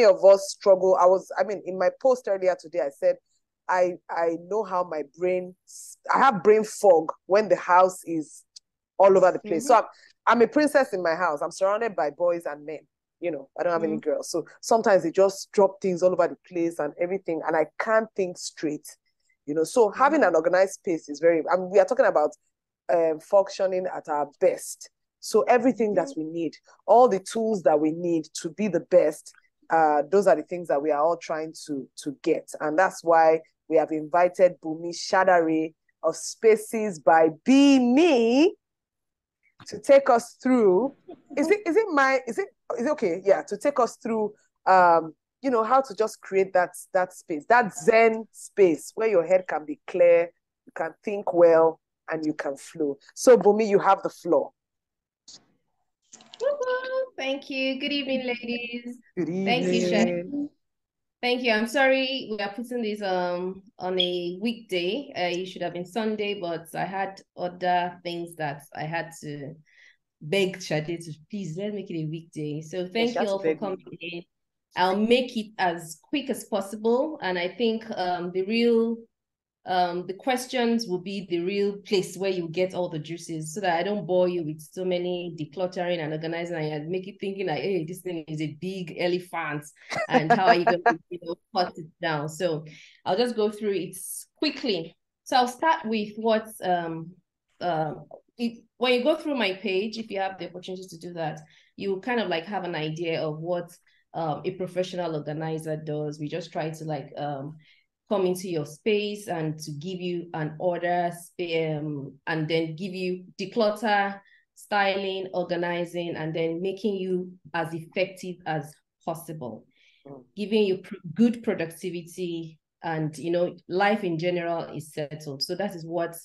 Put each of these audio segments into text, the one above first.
of us struggle. I mean, in my post earlier today, I said, I know how my brain, I have brain fog when the house is all over the place. So I'm a princess in my house. I'm surrounded by boys and men. You know, I don't have any girls. So sometimes they just drop things all over the place and everything, and I can't think straight. You know, so having an organized space is very, I mean, we are talking about functioning at our best. So everything that we need, all the tools that we need to be the best, those are the things that we are all trying to get. And that's why we have invited Bumi Shadare of Spaces by Be Me to take us through. Is it okay? Yeah, to take us through you know, how to just create that space, that Zen space where your head can be clear, you can think well, and you can flow. So Bumi, you have the floor. Thank you. Good evening, ladies. Good evening. Thank you, Shay. Thank you. I'm sorry we are putting this on a weekday. It should have been Sunday, but I had other things that I had to beg Shade to please let's make it a weekday. So thank you all for coming in. I'll make it as quick as possible, and I think the questions will be the real place where you get all the juices, so that I don't bore you with so many decluttering and organizing and make you thinking like, hey, this thing is a big elephant and how are you going to cut it down. So I'll just go through it quickly. So I'll start with what when you go through my page, if you have the opportunity to do that, you kind of like have an idea of what a professional organizer does. We just try to like come into your space and to give you an order, and then give you declutter, styling, organizing, and then making you as effective as possible, giving you good productivity, and you know, life in general is settled. So that is what,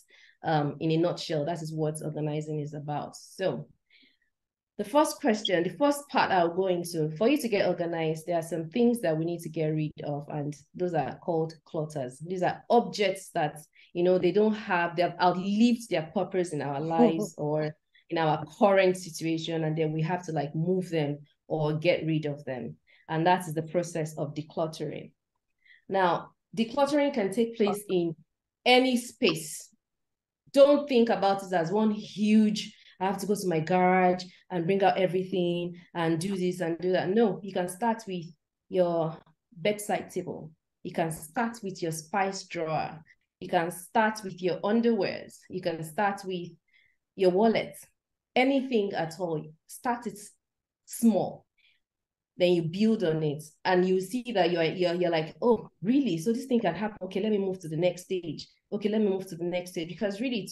in a nutshell, that is what organizing is about. So the first question, the first part I'll go into, for you to get organized, there are some things that we need to get rid of, and those are called clutters. These are objects that, you know, they have outlived their purpose in our lives or in our current situation, and then we have to like move them or get rid of them. And that is the process of decluttering. Now, decluttering can take place in any space. Don't think about it as one huge, I have to go to my garage and bring out everything and do this and do that. No, you can start with your bedside table. You can start with your spice drawer. You can start with your underwears. You can start with your wallet. Anything at all. Start it small. Then you build on it, and you see that you're like, oh, really? So this thing can happen. Okay, let me move to the next stage. Okay, let me move to the next stage, because really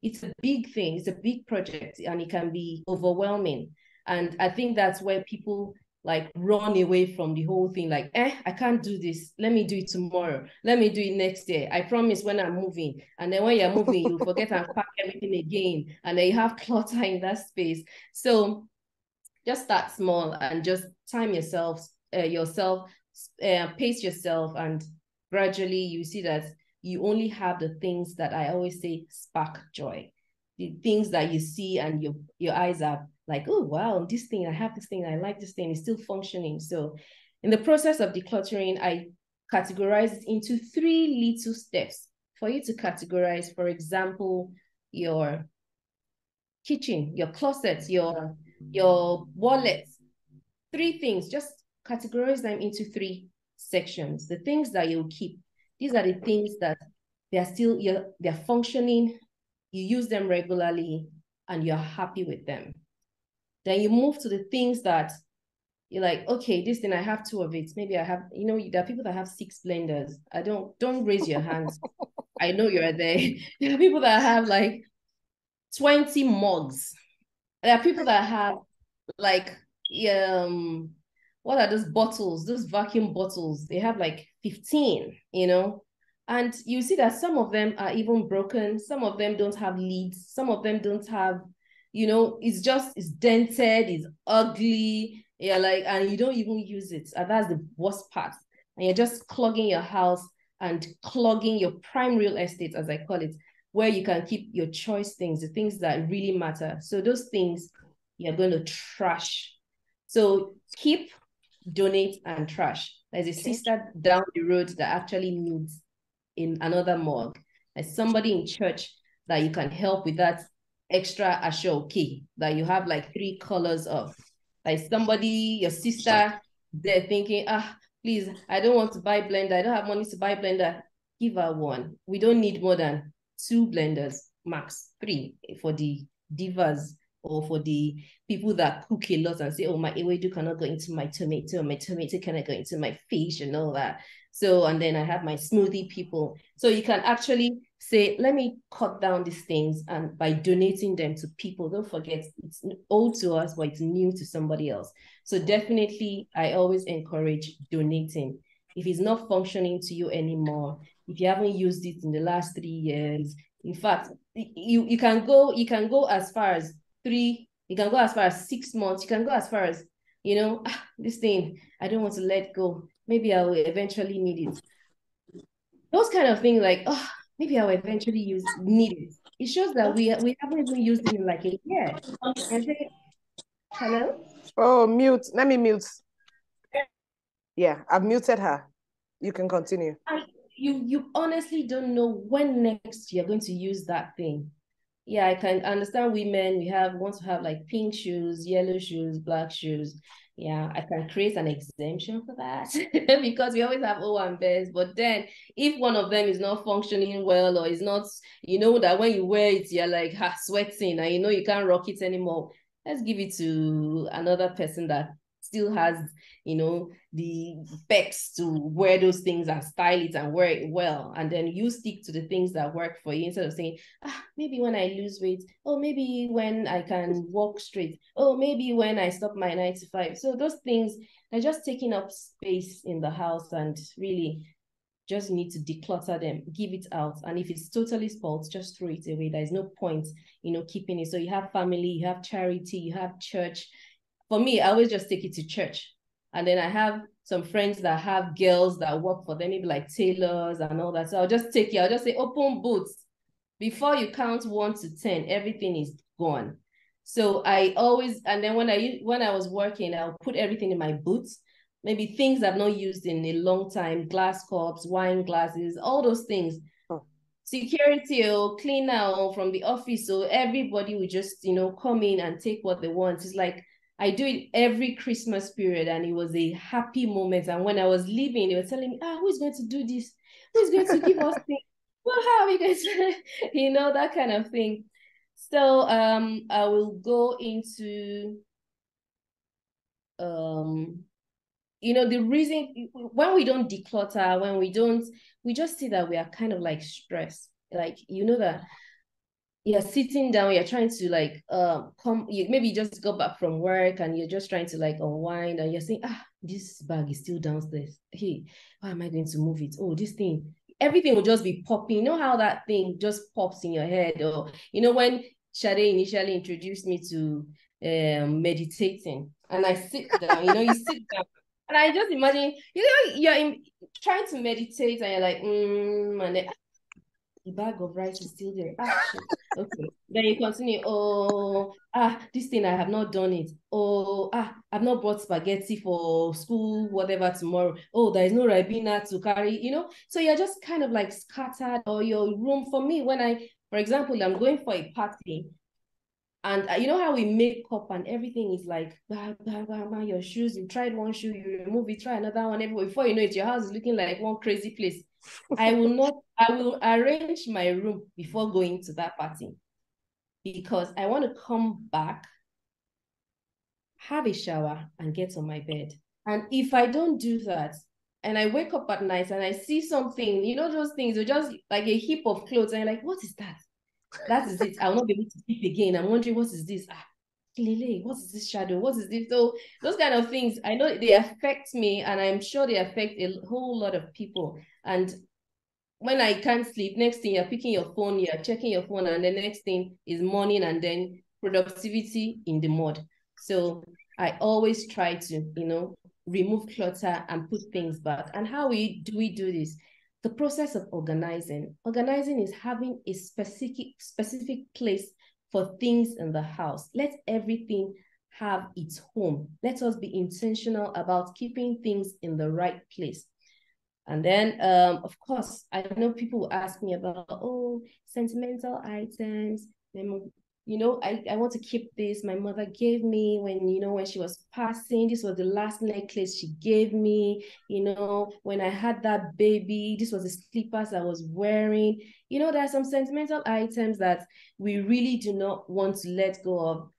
it's a big thing. It's a big project, and it can be overwhelming. And I think that's where people like run away from the whole thing. Like, I can't do this. Let me do it tomorrow. Let me do it next year. I promise when I'm moving. And then when you're moving, you forget and pack everything again. And then you have clutter in that space. So just start small and just time yourself, pace yourself, and gradually you see that you only have the things that I always say spark joy, the things that you see and your eyes are like, oh, wow, this thing, I have this thing, I like this thing, it's still functioning. So in the process of decluttering, I categorize it into 3 little steps for you to categorize. For example, your kitchen, your closets, your wallets, 3 things. Just categorize them into 3 sections. The things that you'll keep, these are the things that they're functioning, you use them regularly, and you're happy with them. Then you move to the things that you're like, okay, this thing, I have 2 of it. Maybe I have, you know, there are people that have 6 blenders. Don't raise your hands. I know you're there. There are people that have like 20 mugs. There are people that have like, what are those bottles, those vacuum bottles? They have like 15, you know? And you see that some of them are even broken. Some of them don't have lids. Some of them don't have, you know, it's dented, it's ugly. Yeah, like, and you don't even use it. And that's the worst part. And you're just clogging your house and clogging your prime real estate, as I call it, where you can keep your choice things, the things that really matter. So those things you're going to trash. So keep donate and trash. There's a sister down the road that actually needs in another mug. There's somebody in church that you can help with that extra ashoke that you have like 3 colors of. Like somebody, your sister, they're thinking, please, I don't want to buy blender. I don't have money to buy blender. Give her one. We don't need more than 2 blenders, max 3 for the divas or for the people that cook a lot and say, oh, my ewedu cannot go into my tomato cannot go into my fish and all that. So, and then I have my smoothie people. So you can actually say, let me cut down these things, and by donating them to people, don't forget it's old to us, but it's new to somebody else. So definitely, I always encourage donating. If it's not functioning to you anymore, if you haven't used it in the last 3 years, in fact, you can go as far as 3, you can go as far as 6 months, you can go as far as, this thing, I don't want to let go. Maybe I will eventually need it. Those kind of things, like, maybe I will eventually need it. It shows that we haven't even used it in like a year. And say, hello? Oh, mute. Let me mute. Yeah, I've muted her. You can continue. You honestly don't know when next you're going to use that thing. Yeah, I can understand women. We want to have like pink shoes, yellow shoes, black shoes. Yeah, I can create an exemption for that because we always have O and Bs. But then if one of them is not functioning well, or is not, that when you wear it, you're like sweating and you can't rock it anymore, let's give it to another person that still has, the specs to wear those things and style it and wear it well. And then you stick to the things that work for you instead of saying, maybe when I lose weight, or maybe when I can walk straight, or maybe when I stop my 9 to 5. So those things are just taking up space in the house, and really just need to declutter them, give it out. And if it's totally spoiled, just throw it away. There's no point, keeping it. So you have family, you have charity, you have church. For me, I always just take it to church. And then I have some friends that have girls that work for them, maybe like tailors and all that. So I'll just take it. I'll just say, open boots. Before you count 1 to 10, everything is gone. So I always, and then when I was working, I'll put everything in my boots. Maybe things I've not used in a long time, glass cups, wine glasses, all those things. Security or cleaner or from the office, so everybody will just, come in and take what they want. It's like, I do it every Christmas period, and it was a happy moment. And when I was leaving, they were telling me, who's going to do this? Who's going to give us things? Well, how are we going to, that kind of thing. So I will go into, the reason when we don't declutter, we just see that we are kind of like stressed. Like, that you're sitting down, you're trying to like you maybe just got back from work and you're just trying to like unwind, and you're saying, this bag is still downstairs. Hey, how am I going to move it? Oh, this thing, everything will just be popping. You know how that thing just pops in your head? Or when Shade initially introduced me to meditating, and I sit down, you sit down, and I just imagine, you're trying to meditate, and you're like, and then the bag of rice is still there. Shit. Okay. Then you continue. Oh, this thing, I have not done it. Oh, I've not bought spaghetti for school, whatever, tomorrow. Oh, there is no Ribena to carry, So you're just kind of like scattered, or your room. For me, for example, I'm going for a party, and you know how we make up and everything is like, your shoes, you tried one shoe, you remove it, try another one. Before you know it, your house is looking like one crazy place. I will arrange my room before going to that party, because I want to come back, have a shower, and get on my bed. And if I don't do that, and I wake up at night and I see something, those things are just like a heap of clothes, and you're like, what is that? That is it. I will not be able to sleep again. I'm wondering, what is this? Lele, what is this shadow? What is this? So those kind of things, I know they affect me, and I'm sure they affect a whole lot of people. And when I can't sleep, next thing you're picking your phone, you're checking your phone, and the next thing is morning, and then productivity in the mud. So I always try to, remove clutter and put things back. And how do we do this? The process of organizing. Organizing is having a specific place for things in the house. Let everything have its home. Let us be intentional about keeping things in the right place. And then, of course, I know people will ask me about, oh, sentimental items. You know, I want to keep this. My mother gave me when, you know, when she was passing, this was the last necklace she gave me. You know, when I had that baby, this was the slippers I was wearing. You know, there are some sentimental items that we really do not want to let go of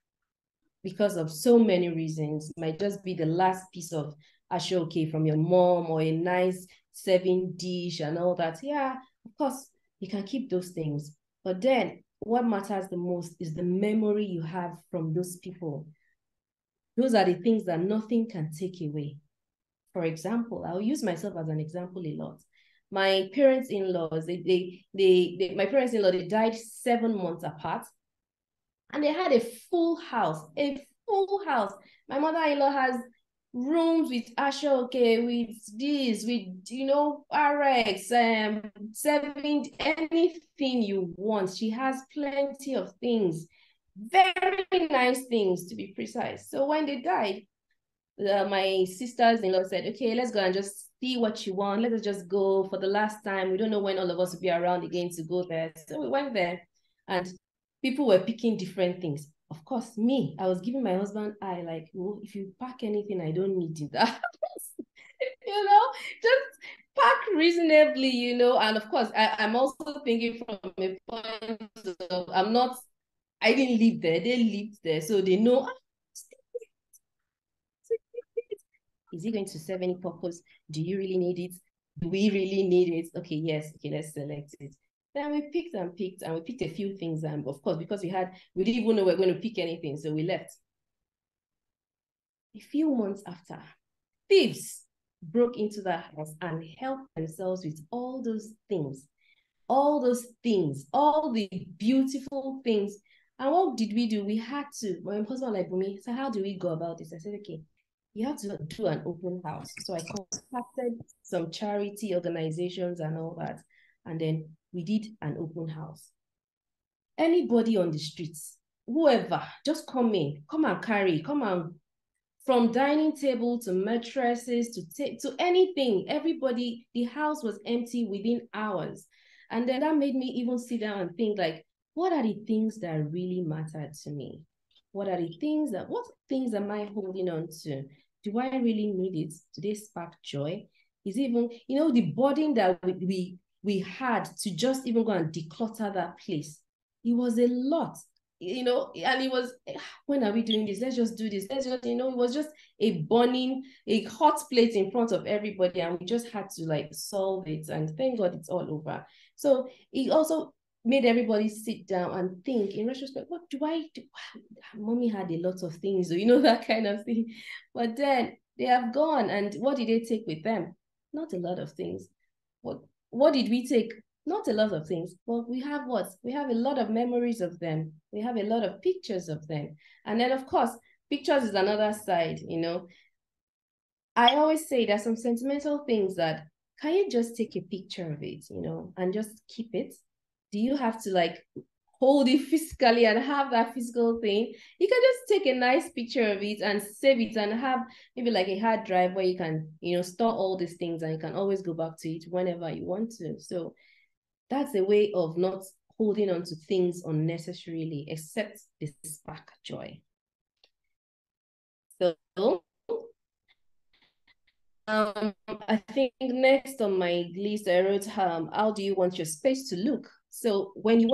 because of so many reasons. It might just be the last piece of ashoke from your mom or a nice serving dish and all that. Yeah, of course, you can keep those things. But then what matters the most is the memory you have from those people. Those are the things that nothing can take away. For example, I'll use myself as an example a lot. My parents-in-laws, my parents-in-law, they died 7 months apart. And they had a full house, a full house. My mother-in-law has rooms with ashoke, with this, with, you know, RX, serving anything you want. She has plenty of things, very nice things to be precise. So when they died, my sisters-in-law said, okay, let's go and just see what you want. Let us just go for the last time. We don't know when all of us will be around again to go there. So we went there and people were picking different things. Of course, me, I was giving my husband eye like, well, if you pack anything, I don't need it. You know, just pack reasonably, you know. And of course, I'm also thinking from a point of, I didn't live there. They lived there. So they know, is it going to serve any purpose? Do you really need it? Do we really need it? Okay, yes. Okay, let's select it. Then we picked and we picked a few things. And of course, because we didn't even know we were going to pick anything. So we left. A few months after, thieves broke into the house and helped themselves with all those things, all the beautiful things. And what did we do? We had to, my husband like me, so how do we go about this? I said, okay, you have to do an open house. So I contacted some charity organizations and all that. And then we did an open house. Anybody on the streets, whoever, just come in, come and carry, come and from dining table to mattresses to anything. Everybody, the house was empty within hours. And then that made me even sit down and think like, what are the things that really mattered to me? What things am I holding on to? Do I really need it? Do they spark joy? Is even, you know, the burden that we had to just even go and declutter that place. It was a lot, you know, and it was, when are we doing this? Let's just do this. Let's just, you know, it was just a hot plate in front of everybody, and we just had to like solve it. And thank God it's all over. So it also made everybody sit down and think in retrospect, what do I do? Mommy had a lot of things, you know, that kind of thing. But then they have gone, and what did they take with them? Not a lot of things. What did we take? Not a lot of things, but we have what? We have a lot of memories of them. We have a lot of pictures of them. And then, of course, pictures is another side, you know. I always say there's some sentimental things that, can you just take a picture of it, you know, and just keep it? Do you have to like hold it physically and have that physical thing? You can just take a nice picture of it and save it and have maybe like a hard drive where you can, you know, store all these things and you can always go back to it whenever you want to. So that's a way of not holding on to things unnecessarily, except the spark joy. So I think next on my list, I wrote, how do you want your space to look? So when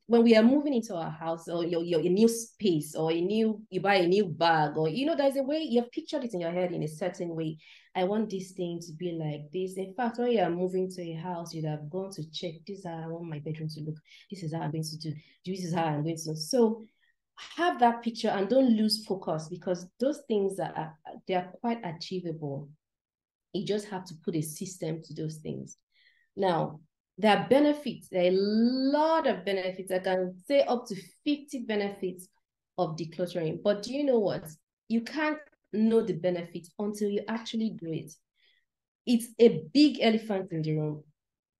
we are moving into our house or your new space or you buy a new bag or, you know, there's a way you've pictured it in your head in a certain way. I want this thing to be like this. In fact, when you are moving to a house, you'd have gone to check, this is how I want my bedroom to look. This is how I'm going to do. This is how I'm going to. So have that picture and don't lose focus, because those things they are quite achievable. You just have to put a system to those things. Now, there are benefits. There are a lot of benefits. I can say up to 50 benefits of decluttering. But do you know what? You can't know the benefits until you actually do it. It's a big elephant in the room,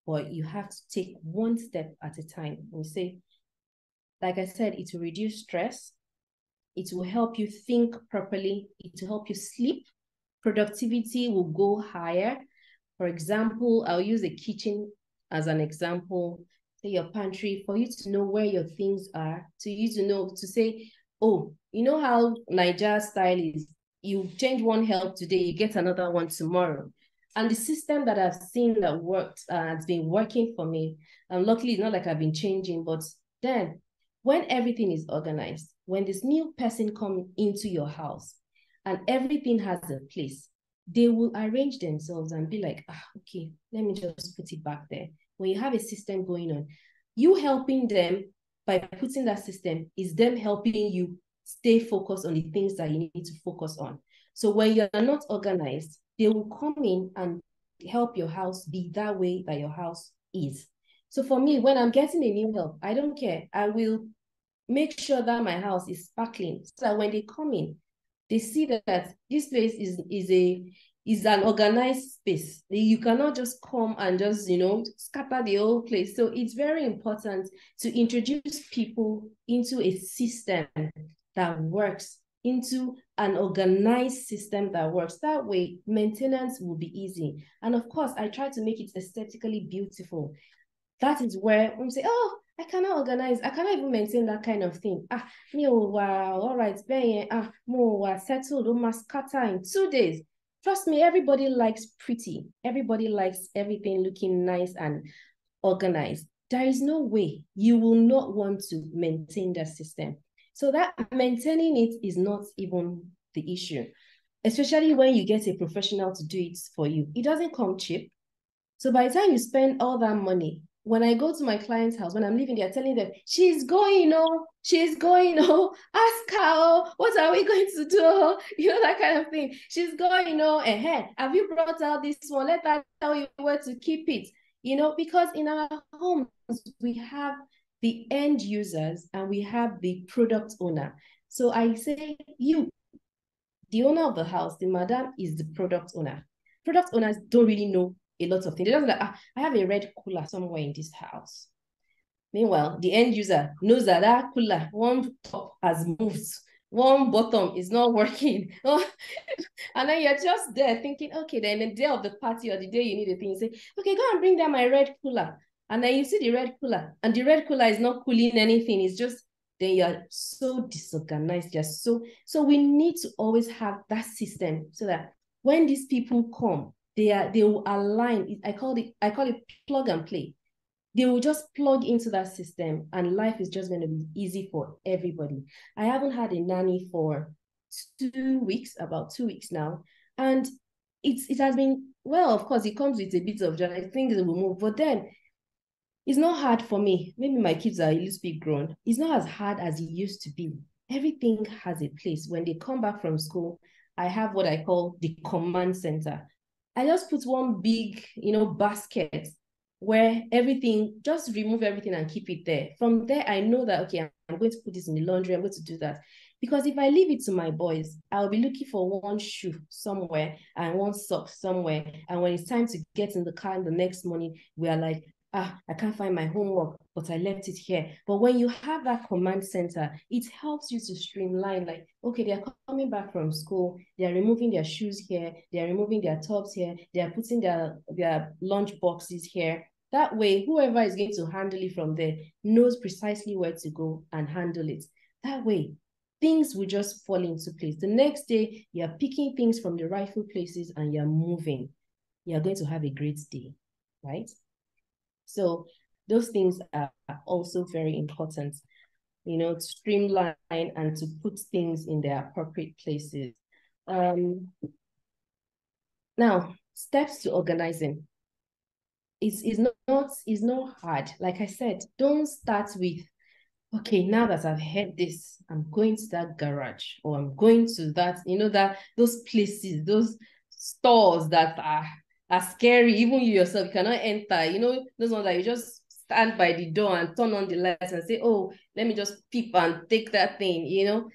but you have to take one step at a time. We say, like I said, it will reduce stress. It will help you think properly. It will help you sleep. Productivity will go higher. For example, I'll use the kitchen as an example. Say your pantry, for you to know where your things are, to you to know, to say, oh, you know how Niger style is, you change one help today, you get another one tomorrow. And the system that I've seen that worked, has been working for me. And luckily, it's not like I've been changing, but then when everything is organized, when this new person comes into your house and everything has a place, they will arrange themselves and be like, okay, let me just put it back there. When you have a system going on, you helping them by putting that system is them helping you stay focused on the things that you need to focus on. So when you're not organized, they will come in and help your house be that way that your house is. So for me, when I'm getting a new help, I don't care. I will make sure that my house is sparkling so that when they come in, they see that this place is an organized space. You cannot just come and just, scatter the whole place. So it's very important to introduce people into a system that works, into an organized system that works. That way, maintenance will be easy. And of course, I try to make it aesthetically beautiful. That is where we say, oh, I cannot organize. I cannot even maintain that kind of thing. All right, settled, scatter in 2 days. Trust me, everybody likes pretty. Everybody likes everything looking nice and organized. There is no way you will not want to maintain that system. So that maintaining it is not even the issue, especially when you get a professional to do it for you. It doesn't come cheap. So by the time you spend all that money, when I go to my client's house, when I'm living there, telling them, she's going, ask her, what are we going to do? That kind of thing. She's going, ahead. Have you brought out this one? Let her tell you where to keep it. Because in our homes, we have the end users and we have the product owner. So I say, the owner of the house, the madam, is the product owner. Product owners don't really know a lot of things. They're just like, I have a red cooler somewhere in this house. Meanwhile, the end user knows that cooler, one top has moved, one bottom is not working. And then you're just there thinking, okay, then the day of the party or the day you need a thing, you say, okay, go and bring down my red cooler. And then you see the red cooler, and the red cooler is not cooling anything. It's just, then you're so disorganized. So we need to always have that system so that when these people come, they will align. I call it plug and play. They will just plug into that system and life is just going to be easy for everybody. I haven't had a nanny for 2 weeks, about 2 weeks now. And it has been, well, of course, it comes with a bit of joy. I think it will move, but then it's not hard for me. Maybe my kids are a little bit grown. It's not as hard as it used to be. Everything has a place. When they come back from school, I have what I call the command center. I just put one big, basket where everything, just remove everything and keep it there. From there, I know that, okay, I'm going to put this in the laundry. I'm going to do that. Because if I leave it to my boys, I'll be looking for one shoe somewhere and one sock somewhere. And when it's time to get in the car in the next morning, we are like, I can't find my homework, but I left it here. But when you have that command center, it helps you to streamline, like, okay, they're coming back from school, they're removing their shoes here, they're removing their tops here, they're putting their lunch boxes here. That way, whoever is going to handle it from there knows precisely where to go and handle it. That way, things will just fall into place. The next day, you're picking things from the rightful places and you're moving. You're going to have a great day, right? So those things are also very important, to streamline and to put things in their appropriate places. Now, steps to organizing. It's not hard. Like I said, don't start with, okay, now that I've heard this, I'm going to that garage or I'm going to that, those places, those stores that are scary. Even you yourself, you cannot enter, those ones that you just stand by the door and turn on the lights and say, oh, let me just peep and take that thing. You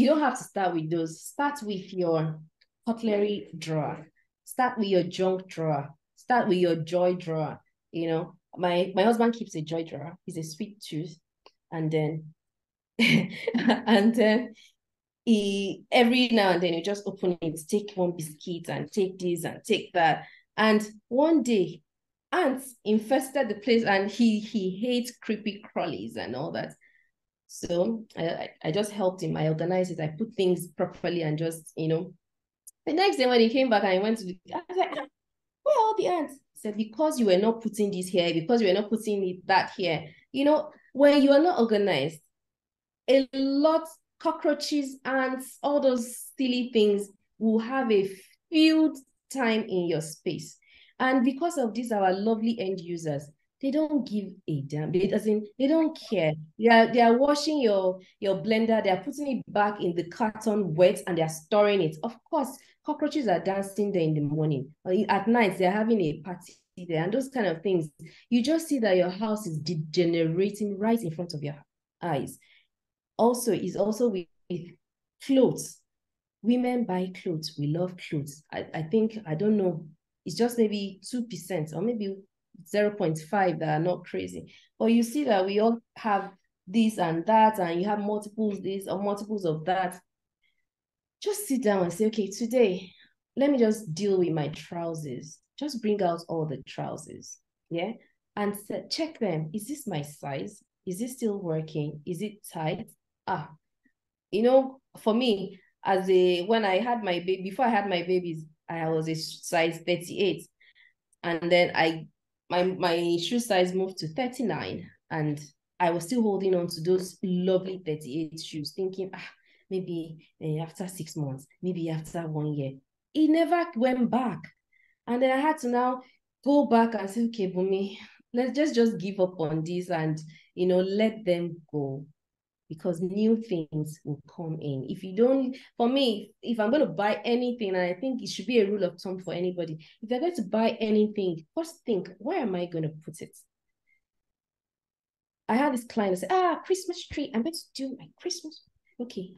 don't have to start with those. Start with your cutlery drawer. Start with your junk drawer. Start with your joy drawer. My husband keeps a joy drawer. He's a sweet tooth. And then every now and then you just open it, take one biscuit and take this and take that. And one day, ants infested the place, and he hates creepy crawlies and all that. So I just helped him. I organized it. I put things properly and just, the next day when he came back and I went to I was like, where are all the ants? He said, because you were not putting this here, because you were not putting that here. When you are not organized, a lot, cockroaches, ants, all those silly things will have a field time in your space. And because of this, our lovely end users, they don't give a damn. They don't care. They are washing your blender, they are putting it back in the carton wet, and they are storing it. Of course, cockroaches are dancing there in the morning. At night, they're having a party there, and those kind of things. You just see that your house is degenerating right in front of your eyes. Also, is also with clothes. Women buy clothes. We love clothes. I think, I don't know, it's just maybe 2% or maybe 0.5 that are not crazy. But you see that we all have this and that, and you have multiples this or multiples of that. Just sit down and say, okay, today, let me just deal with my trousers. Just bring out all the trousers. Yeah. And check them. Is this my size? Is it still working? Is it tight? For me, when I had my baby, before I had my babies, I was a size 38. And then my shoe size moved to 39. And I was still holding on to those lovely 38 shoes, thinking, maybe after 6 months, maybe after 1 year. It never went back. And then I had to now go back and say, okay, Bumi, let's just give up on this and, let them go. Because new things will come in. For me, if I'm going to buy anything, and I think it should be a rule of thumb for anybody, if you're going to buy anything, first think, where am I going to put it? I had this client say, Christmas tree, I'm going to do my Christmas. Okay,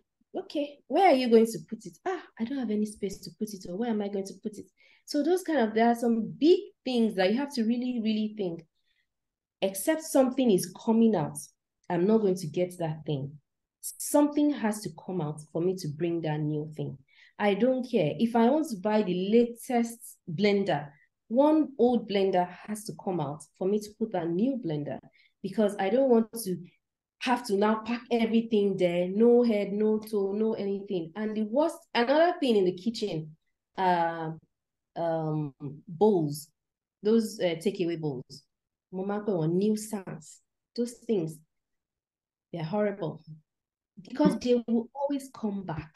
where are you going to put it? I don't have any space to put it, or where am I going to put it? So there are some big things that you have to really, really think. Except something is coming out, I'm not going to get that thing. Something has to come out for me to bring that new thing. I don't care. If I want to buy the latest blender, one old blender has to come out for me to put that new blender, because I don't want to have to now pack everything there, no head, no toe, no anything. And another thing in the kitchen, bowls, those takeaway bowls. Or nuisance. Those things, they're horrible, because they will always come back.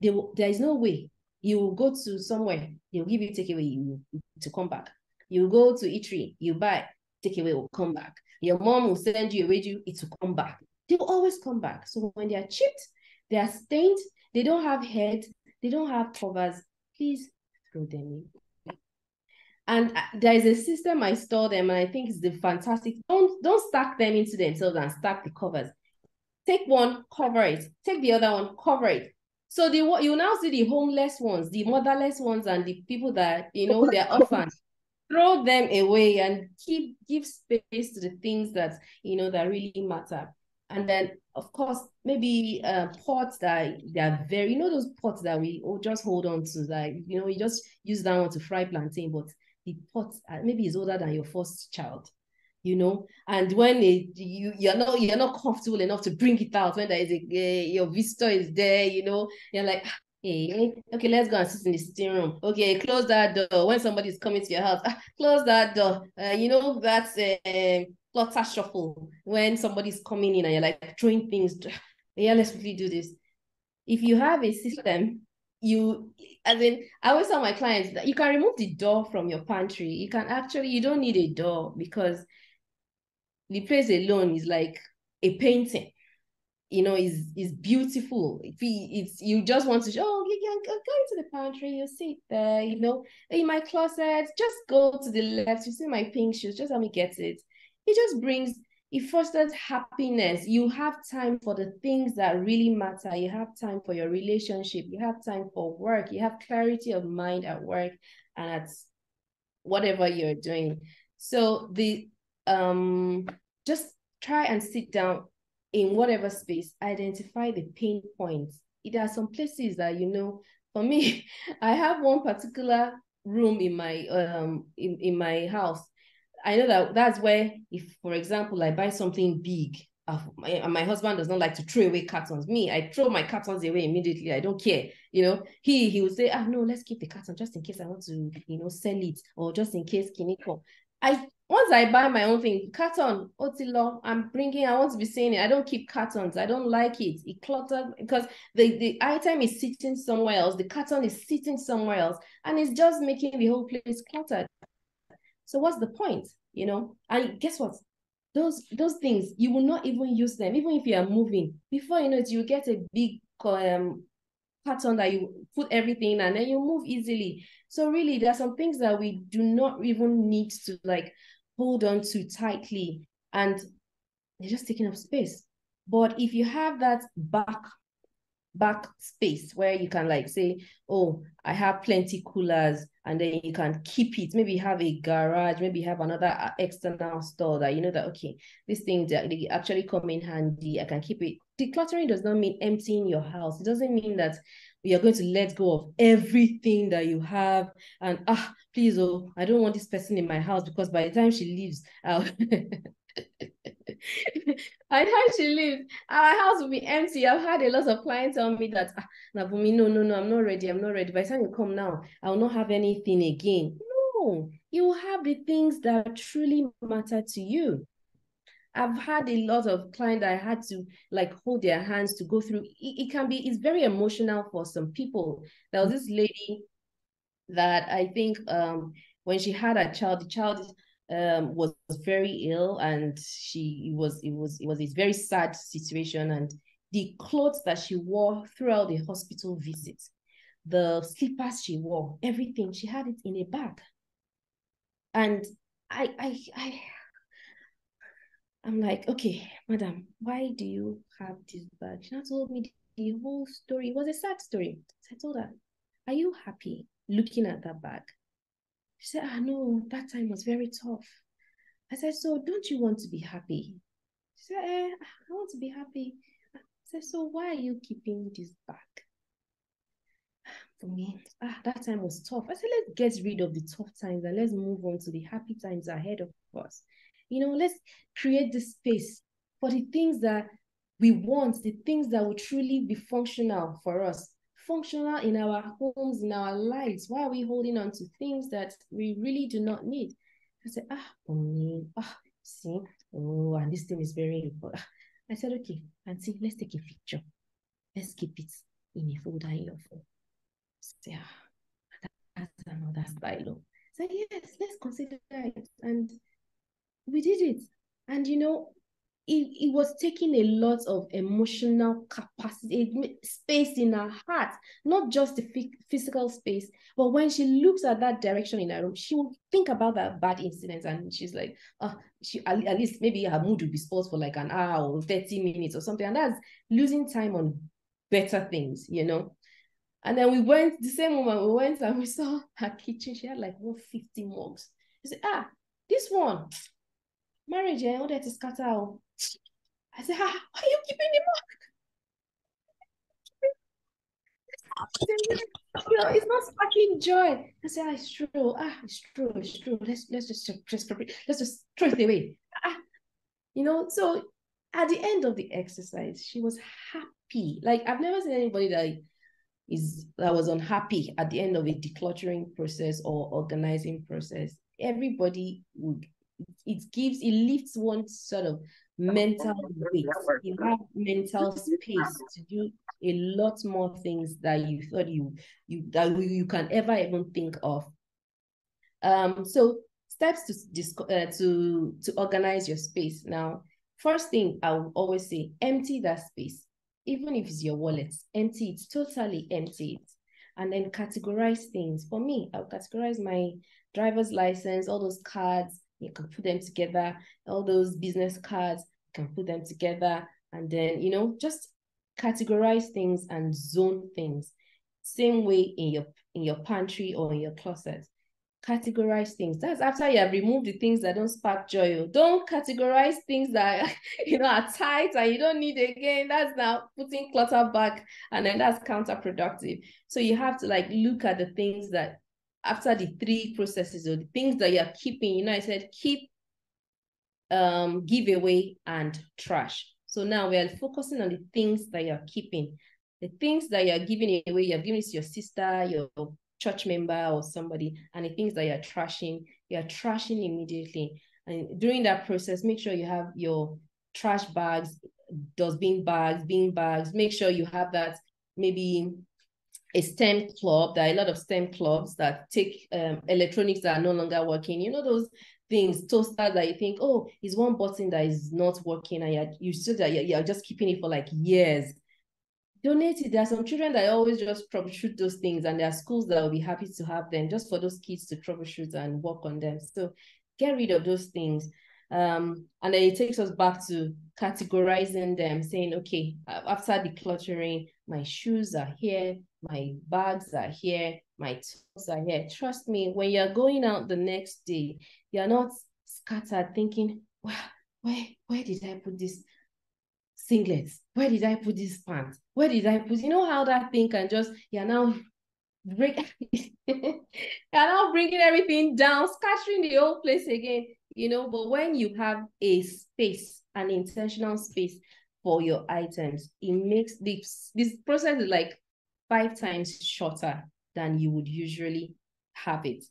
There is no way you will go to somewhere, they'll give you takeaway to come back. You go to eatery, you buy, takeaway will come back. Your mom will send you a radio, it will come back. They will always come back. So when they are chipped, they are stained, they don't have head, they don't have covers, please throw them in. And there is a system I store them, and I think it's the fantastic. Don't stack them into themselves and stack the covers. Take one, cover it. Take the other one, cover it. So you now see the homeless ones, the motherless ones, and the people that they're orphans. Throw them away and give space to the things that that really matter. And then, of course, maybe pots that they are very, those pots that we just hold on to, like you just use that one to fry plantain, but the pot maybe is older than your first child, and when you're not comfortable enough to bring it out when there is your visitor is there, you're like, hey, okay, let's go and sit in the sitting room. Okay, close that door. When somebody's coming to your house, close that door. That's a clutter shuffle when somebody's coming in and you're like throwing things. Yeah, let's quickly do this. If you have a system, I always tell my clients that you can remove the door from your pantry. You don't need a door, because the place alone is like a painting. Is beautiful. You just want to you can go into the pantry, you sit there, in my closet, just go to the left, you see my pink shoes, just let me get it. It fosters happiness. You have time for the things that really matter. You have time for your relationship. You have time for work. You have clarity of mind at work and at whatever you're doing. So just try and sit down in whatever space, identify the pain points there are some places that, you know, for me, I have one particular room in my in my house. I know that that's where, if, for example, I buy something big, and my husband does not like to throw away cartons. Me, I throw my cartons away immediately. I don't care. You know, he will say, no, let's keep the carton just in case I want to, you know, sell it, or just in case Kiniko. Once I buy my own thing, carton, Otilo, I want to be saying it. I don't keep cartons. I don't like it. It cluttered because the item is sitting somewhere else. The carton is sitting somewhere else, and it's just making the whole place cluttered. So what's the point, you know? And guess what? Those things, you will not even use them, even if you are moving. Before you know it, you get a big pattern that you put everything, and then you move easily. So really, there are some things that we do not even need to like hold on to tightly, and they're just taking up space. But if you have that back space where you can like say, oh, I have plenty coolers, and then you can keep it. Maybe you have a garage, maybe you have another external store that you know that, okay, these things, they actually come in handy. I can keep it. Decluttering does not mean emptying your house. It doesn't mean that you're going to let go of everything that you have, and please, oh, I don't want this person in my house, because by the time she leaves, by the time she leaves, our house will be empty. I've had a lot of clients tell me that, Nabumi, no, I'm not ready. By the time you come now, I will not have anything again. No, you will have the things that truly matter to you. I've had a lot of clients that I had to like hold their hands to go through. It's very emotional for some people. There was this lady that I think when she had a child, the child was very ill, and it was a very sad situation. And the clothes that she wore throughout the hospital visit, the slippers she wore, everything, she had it in a bag. And I'm like, okay, madam, why do you have this bag? She now told me the whole story. It was a sad story. So I told her, are you happy looking at that bag? She said, no, that time was very tough. I said, so don't you want to be happy? She said, I want to be happy. I said, so why are you keeping this bag? For me, that time was tough. I said, let's get rid of the tough times and let's move on to the happy times ahead of us. You know, let's create this space for the things that we want, the things that will truly be functional for us, functional in our homes, in our lives. Why are we holding on to things that we really do not need? I said, for me, see, and this thing is very important. I said, okay, auntie, let's take a picture. Let's keep it in a folder in your phone. Say, that's another style. I said, yes, let's consider it. And we did it. And you know, it was taking a lot of emotional capacity, space in her heart, not just the physical space. But when she looks at that direction in her room, she will think about that bad incident, and she's like, she at least maybe her mood will be spoiled for like an hour or 30 minutes or something. And that's losing time on better things, you know. And then we went, the same moment we went and we saw her kitchen. She had like 150 mugs. She said, this one, marriage, I ordered to scatter out. I said, why are you keeping the mug? You know, it's not sparking joy. I said, it's true. It's true. Let's just throw it away. You know, so at the end of the exercise, she was happy. Like, I've never seen anybody that was unhappy at the end of a decluttering process or organizing process. Everybody it lifts one sort of mental weight. You have mental space to do a lot more things that you thought you can ever even think of. So steps to organize your space. Now, first thing I will always say, empty that space. Even if it's your wallet, empty it, totally empty it. And then categorize things. For me, I'll categorize my driver's license, all those cards, you can put them together, all those business cards, you can put them together. And then, you know, just categorize things and zone things. Same way in your pantry or in your closet. categorize things. That's after you have removed the things that don't spark joy. Don't categorize things that are tight and you don't need again. That's now putting clutter back, and then that's counterproductive. So you have to like look at the things that after the 3 processes, or the things that you're keeping. I said keep, give away, and trash. So now we are focusing on the things that you're keeping. The things that you're giving away, you're giving it to your sister, your church member, or somebody, and the things that you're trashing immediately. And during that process, make sure you have your trash bags, dustbin bags, bin bags. Make sure you have that, maybe a STEM club. There are a lot of STEM clubs that take electronics that are no longer working. Those things, toaster that you think, oh, it's one button that is not working, and you still that you're just keeping it for like years. Donate it. There are some children that always just troubleshoot those things, and there are schools that will be happy to have them just for those kids to troubleshoot and work on them. So get rid of those things. And then it takes us back to categorizing them, saying, okay, after decluttering, my shoes are here, my bags are here, my tools are here. Trust me, when you're going out the next day, you're not scattered thinking, wow, where did I put this singlets? Where did I put this pants? Where did I put, how that thing can just, you're now you're now bringing everything down, scattering the whole place again. But when you have a space, an intentional space for your items, it makes this process is like 5 times shorter than you would usually have it.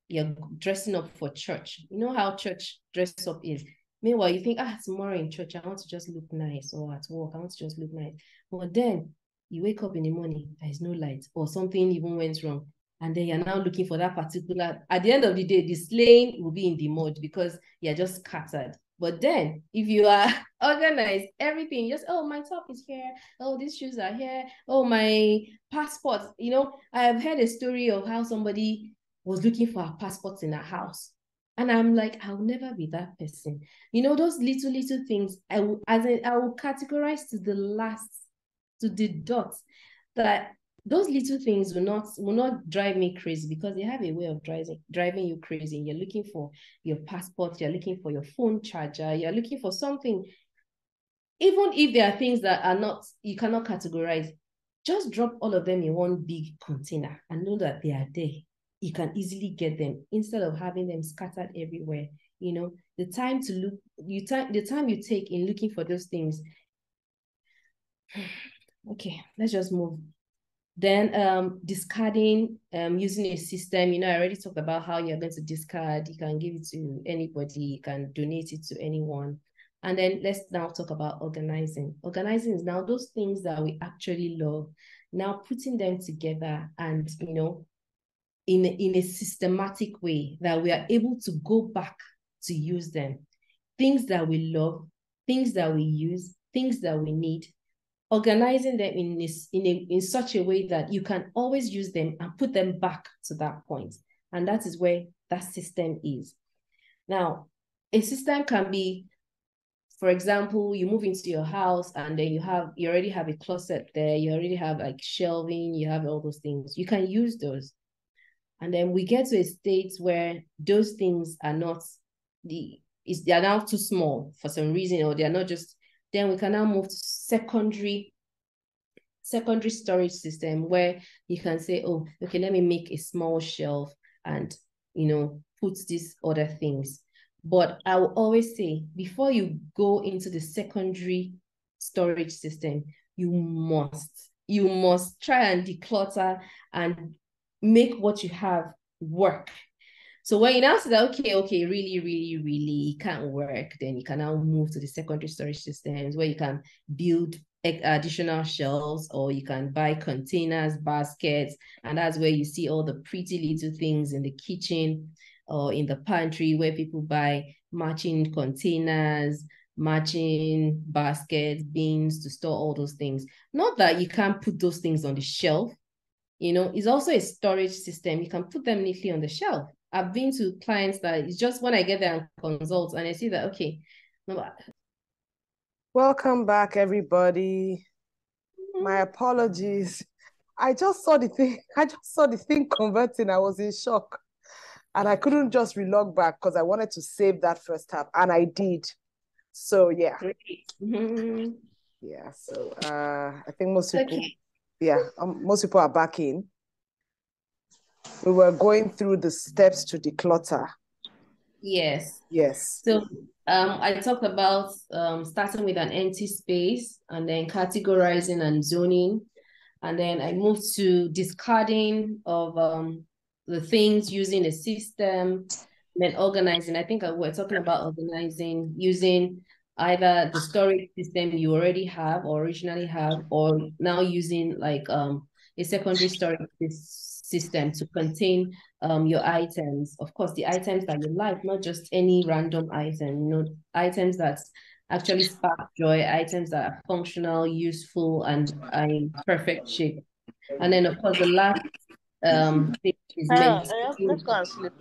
You're dressing up for church. You know how church dress up is. Meanwhile, you think, tomorrow in church, I want to just look nice, or at work, I want to just look nice. But then you wake up in the morning, there is no light, or something even went wrong. And then you're now looking for that particular, at the end of the day, the slaying will be in the mud because you're just scattered. But then if you are organized, everything, just, oh, my top is here. Oh, these shoes are here. Oh, my passport. I have heard a story of how somebody was looking for her passport in her house. And I'm like, I'll never be that person. Those little things, I will categorize to the last, to the dot, that those little things will not drive me crazy, because they have a way of driving you crazy. You're looking for your passport, you're looking for your phone charger, you're looking for something. Even if there are things that you cannot categorize, just drop all of them in one big container and know that they are there. You can easily get them instead of having them scattered everywhere. The time you take in looking for those things. Okay, let's just move. Then discarding, using a system. I already talked about how you're going to discard. You can give it to anybody, you can donate it to anyone. And then let's now talk about organizing. Organizing is now those things that we actually love, now putting them together and, in a systematic way that we are able to go back to use them. Things that we love, things that we use, things that we need, organizing them in such a way that you can always use them and put them back to that point. And that is where that system is. Now, a system can be, for example, you move into your house and then you already have a closet there, you already have like shelving, you have all those things. You can use those. And then we get to a state where those things are not, they are now too small for some reason, or they're not just, then we can now move to secondary storage system, where you can say, oh, okay, let me make a small shelf and, put these other things. But I will always say, before you go into the secondary storage system, you must try and declutter and make what you have work. So when you now say that, okay, really, really, really can't work, then you can now move to the secondary storage systems, where you can build additional shelves, or you can buy containers, baskets, and that's where you see all the pretty little things in the kitchen or in the pantry, where people buy matching containers, matching baskets, bins to store all those things. Not that you can't put those things on the shelf. It's also a storage system. You can put them neatly on the shelf. I've been to clients that it's just when I get there and consult and I see that, okay. Welcome back, everybody. My apologies. I just saw the thing converting. I was in shock. And I couldn't just relog back because I wanted to save that first half, and I did. So yeah. Great. Mm-hmm. Yeah. So I think most people, most people are back in. We were going through the steps to declutter. Yes. Yes. So I talked about starting with an empty space and then categorizing and zoning. And then I moved to discarding of the things using a system, and then organizing. I think we're talking about organizing using either the storage system you already have or originally have, or now using like a secondary storage system to contain your items. Of course, the items that you like, not just any random item, items that actually spark joy, items that are functional, useful, and in perfect shape. And then, of course, the last thing is Let's go and sleep.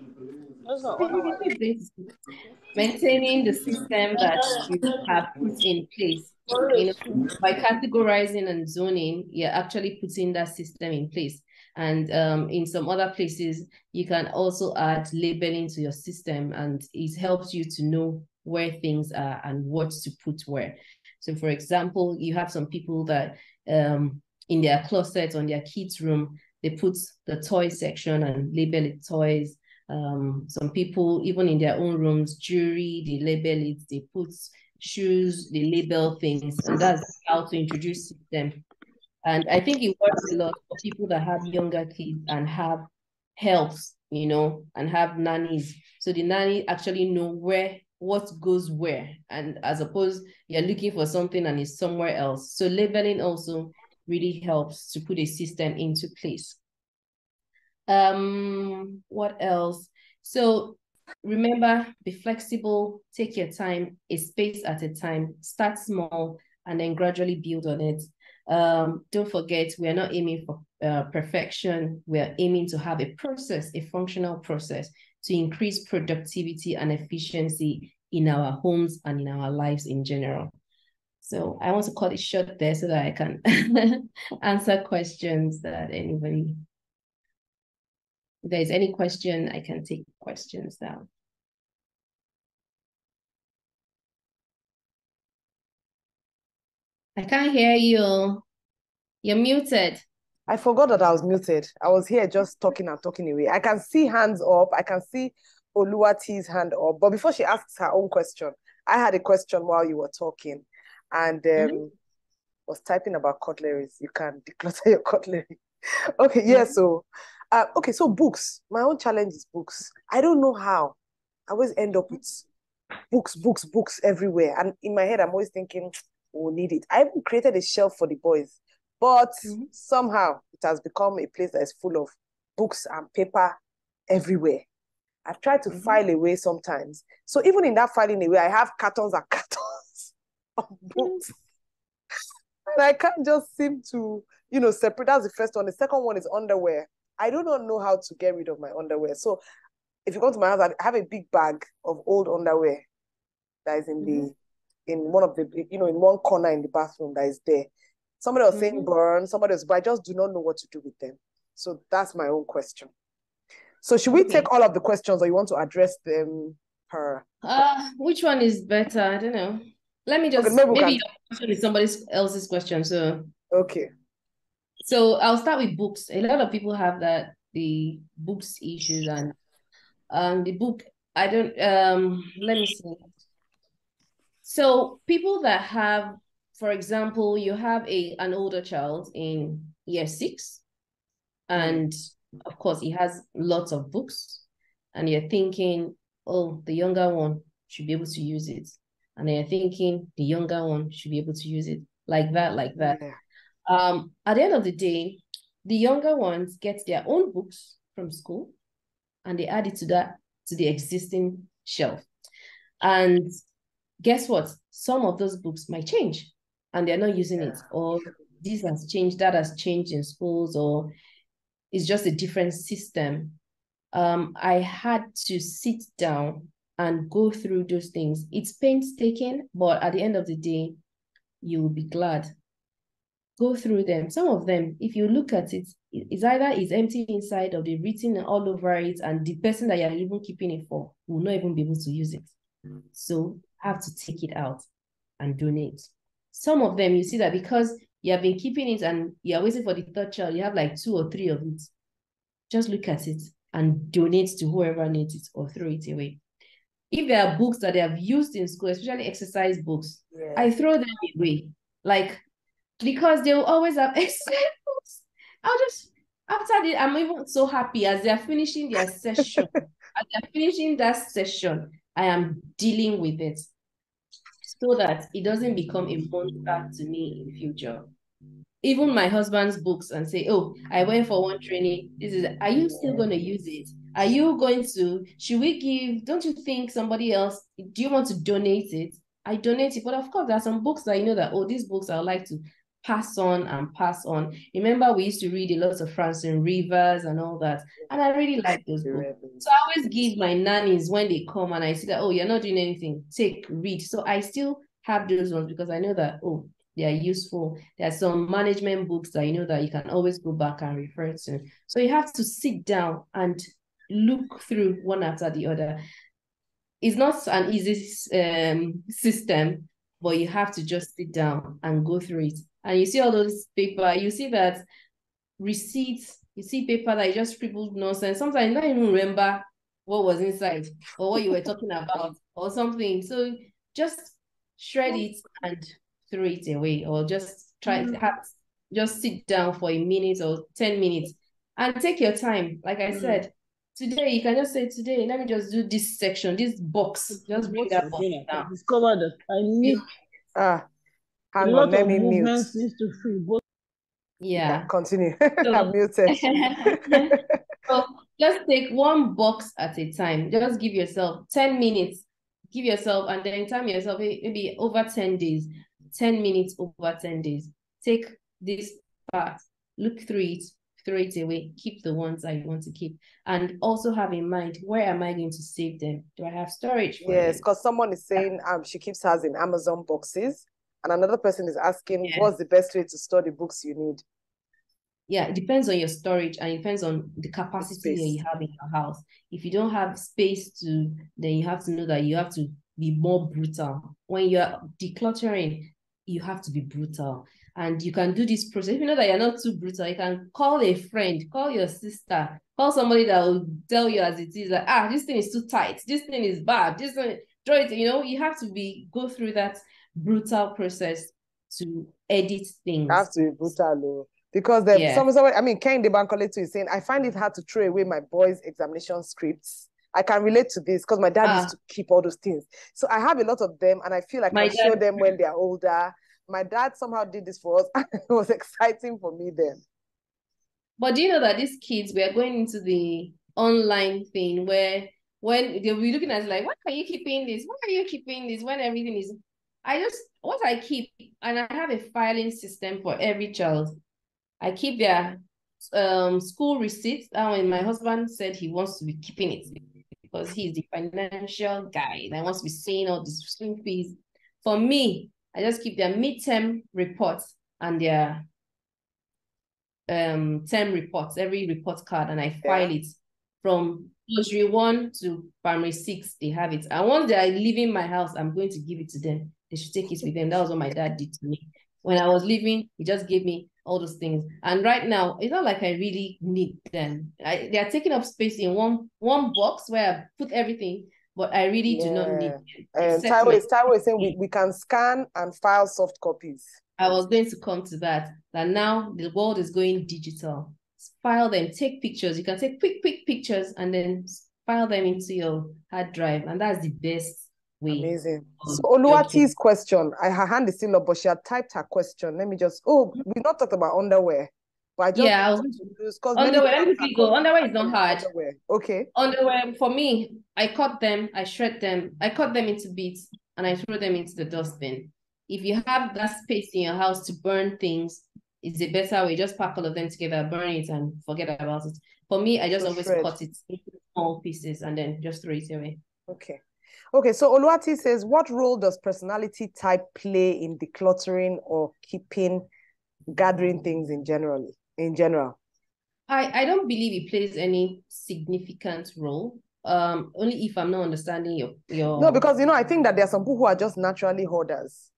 maintaining the system that you have put in place. You know, by categorizing and zoning, you're actually putting that system in place. And in some other places, you can also add labeling to your system, and it helps you to know where things are and what to put where. So, for example, you have some people that in their closet on their kids' room, they put the toy section and label it toys. Some people, even in their own rooms, jewelry, they label it, they put shoes, they label things, and that's how to introduce them. And I think it works a lot for people that have younger kids and have helps, and have nannies. So the nanny actually know what goes where, and as opposed you're looking for something and it's somewhere else. So labeling also really helps to put a system into place. What else? So remember, be flexible, take your time, a space at a time, start small, and then gradually build on it. Don't forget, we are not aiming for perfection. We are aiming to have a process, a functional process to increase productivity and efficiency in our homes and in our lives in general. So I want to cut it short there so that I can answer questions that anybody. If there's any question, I can take questions now. I can't hear you. You're muted. I forgot that I was muted. I was here just talking and talking away. I can see hands up. I can see Oluwati's hand up. But before she asks her own question, I had a question while you were talking, and was typing about cutleries. You can declutter your cutlery. Okay, yeah. So, so books. My own challenge is books. I don't know how. I always end up with books everywhere, and in my head, I'm always thinking, we'll need it. I even created a shelf for the boys, but somehow it has become a place that is full of books and paper everywhere. I've tried to file away sometimes. So even in that filing away, I have cartons and cartons of books. And I can't just seem to, separate. That's the first one. The second one is underwear. I do not know how to get rid of my underwear. So if you come to my house, I have a big bag of old underwear that is in one of the, in one corner in the bathroom that is there. Somebody was saying burn, somebody else, but I just do not know what to do with them. So that's my own question. So should we take all of the questions, or you want to address them per? Which one is better? I don't know. Let me just, maybe your question is somebody else's question. So okay. So I'll start with books. A lot of people have the books issues, and the book, I don't, let me see. So people that have, for example, you have an older child in year 6, and of course he has lots of books, and you're thinking, oh, the younger one should be able to use it. And you're thinking the younger one should be able to use it like that. Yeah. At the end of the day, the younger ones get their own books from school and they add it to the existing shelf. And guess what? Some of those books might change and they're not using it, or this has changed, that has changed in schools, or it's just a different system. I had to sit down and go through those things. It's painstaking, but at the end of the day, you will be glad. Go through them. Some of them, if you look at it, It's either it's empty inside or they've written all over it, and the person that you're even keeping it for will not even be able to use it. So have to take it out and donate. Some of them, you see that because you have been keeping it and you're waiting for the third child, you have like 2 or 3 of it. Just look at it and donate to whoever needs it or throw it away. If there are books that they have used in school, especially exercise books, I throw them away. Like, because they will always have exercise books. I'll just, after that, I'm even so happy as they're finishing their session. As they're finishing that session, I am dealing with it so that it doesn't become a monster to me in future. Even my husband's books and say, oh, I went for one training. Are you still going to use it? Are you going to, should we give, don't you think somebody else, do you want to donate it? I donate it. But of course, there are some books that you know that, oh, these books I would like to pass on and pass on. Remember, we used to read a lot of Francine Rivers and all that. And I really like those books. So I always give my nannies when they come and I see that, oh, you're not doing anything, read. So I still have those ones because I know that, oh, they are useful. There are some management books that you know that you can always go back and refer to. So you have to sit down and look through one after the other. It's not an easy system, but you have to just sit down and go through it. And you see all those paper, you see that receipts, you see paper that you just scribbled nonsense. Sometimes you don't even remember what was inside or what you were talking about or something. So just shred it and throw it away, or just just sit down for a minute or 10 minutes and take your time. Like I said, today you can just say, today, let me just do this section, this box. Just bring that box down. Discover that I need hang a on, lot let of me movements mute. needs to free both. Yeah, continue. So, I'm muted. So just take one box at a time. Just give yourself 10 minutes. Give yourself, and then time yourself maybe over 10 days. 10 minutes over 10 days. Take this part, look through it, throw it away, keep the ones I want to keep. And also have in mind, where am I going to save them? Do I have storage for Yes, them? because someone is saying she keeps hers in Amazon boxes. And another person is asking, what's the best way to store the books you need? Yeah, it depends on your storage and it depends on the capacity that you have in your house. If you don't have space to, then you have to know that you have to be more brutal. When you're decluttering, you have to be brutal. And you can do this process. If you know that you're not too brutal, you can call a friend, call your sister, call somebody that will tell you as it is, like, this thing is too tight, this thing is bad, this one, throw it, you have to go through that brutal process to edit things. You have to be brutal, because somebody, I mean, Ken Bankole too is saying, I find it hard to throw away my boys' examination scripts. I can relate to this because my dad used to keep all those things. So I have a lot of them and I feel like I show them when they're older. My dad somehow did this for us and it was exciting for me then. But do you know that these kids, we are going into the online thing where when they'll be looking at it like, why are you keeping this? Why are you keeping this? When everything is, what I keep, and I have a filing system for every child. I keep their school receipts. When my husband said he wants to be keeping it because he's the financial guy and wants to be seeing all these school fees. For me, I just keep their midterm reports and their term reports, every report card, and I file it from nursery 1 to primary 6. They have it, and once they are leaving my house, I'm going to give it to them. They should take it with them. That was what my dad did to me when I was leaving. He just gave me all those things, and right now it's not like I really need them. They are taking up space in one box where I put everything, but I really do not need them. Taiwo is saying we can scan and file soft copies. I was going to come to that now the world is going digital. File them, take pictures. You can take quick pictures and then file them into your hard drive, and that's the best way. Amazing. So Oluwati's question, her hand is still up, but she had typed her question. Let me just, we've not talked about underwear. But I was underwear. Let me quickly go. Underwear is not hard. Underwear. Okay. Underwear, for me, I cut them, I shred them, I cut them into bits, and I throw them into the dustbin. If you have that space in your house to burn things, it's a better way. Just pack all of them together, burn it, and forget about it. For me, I just always cut it into small pieces and then just throw it away. Okay, so Oluwati says, what role does personality type play in decluttering or gathering things in general? I don't believe it plays any significant role. Only if I'm not understanding your No, because I think that there are some people who are just naturally hoarders.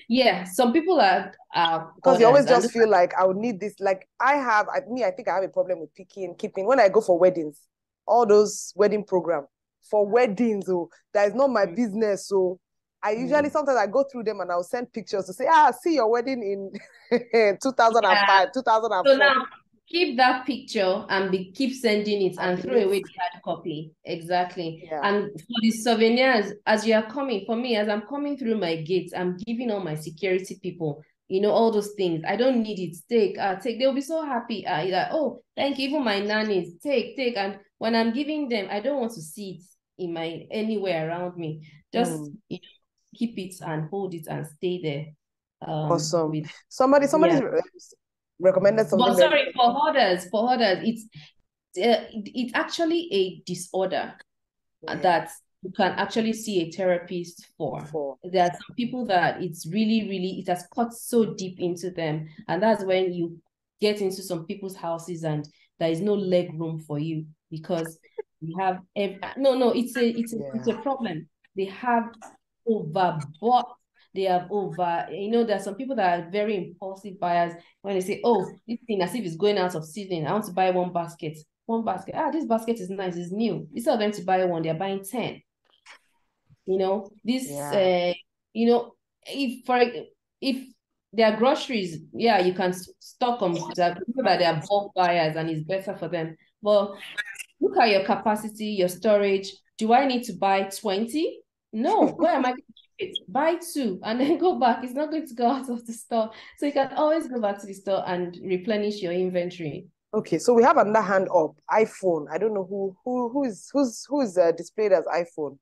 Yeah, some people are Because you always hoarders, and just feel like I would need this. Like I think I have a problem with picking, keeping. When I go for weddings, all those wedding program for weddings, that is not my business. So I usually sometimes I go through them and I'll send pictures to say, see your wedding in 2005, 2004. So now keep that picture and keep sending it and throw away the hard copy. Exactly. Yeah. And for the souvenirs, as you are coming, for me, as I'm coming through my gates, I'm giving all my security people, all those things. I don't need it. Take. They'll be so happy. Like, oh, thank you. Even my nannies, take. And when I'm giving them, I don't want to see it anywhere around me. Just keep it and hold it and stay there. Awesome. Somebody recommended something. But sorry, for hoarders, it's actually a disorder that you can actually see a therapist for. There are some people that it's really, really, it has cut so deep into them. And that's when you get into some people's houses and there is no leg room for you because you have, it's a problem. They have overbought. They have there are some people that are very impulsive buyers when they say, oh, this thing as if it's going out of season. I want to buy one basket. This basket is nice, it's new. Instead of them to buy one, they're buying 10. If their groceries, you can stock them. That they are bulk buyers and it's better for them. Well, look at your capacity, your storage. Do I need to buy 20? No. Where am I going to keep it? Buy 2 and then go back. It's not going to go out of the store. So you can always go back to the store and replenish your inventory. Okay, so we have another hand up. iPhone. I don't know who's displayed as iPhone.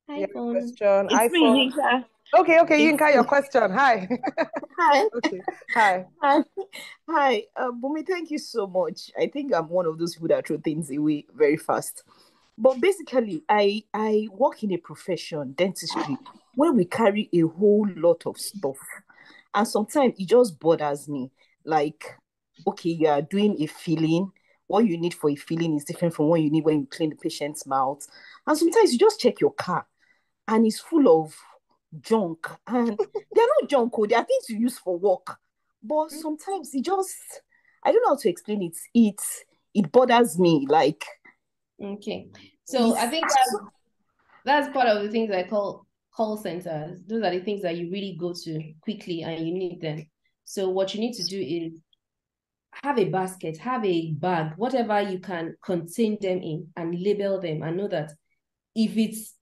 iPhone. Question. It's iPhone. me, Yinka. Okay, Yinka, your question. Hi. Hi. Okay. Hi. Hi. Bumi, thank you so much. I think I'm one of those people that throw things away very fast. But basically, I work in a profession, dentistry, where we carry a whole lot of stuff. And sometimes it just bothers me. Like, okay, you are doing a filling. What you need for a filling is different from what you need when you clean the patient's mouth. And sometimes you just check your car and it's full of junk. And they're not junk, they are things you use for work. But sometimes I don't know how to explain it. It bothers me. Like, okay. So I think that's part of the things I call centers. Those are the things that you really go to quickly and you need them. So what you need to do is have a basket, have a bag, whatever you can contain them in and label them and know that if it's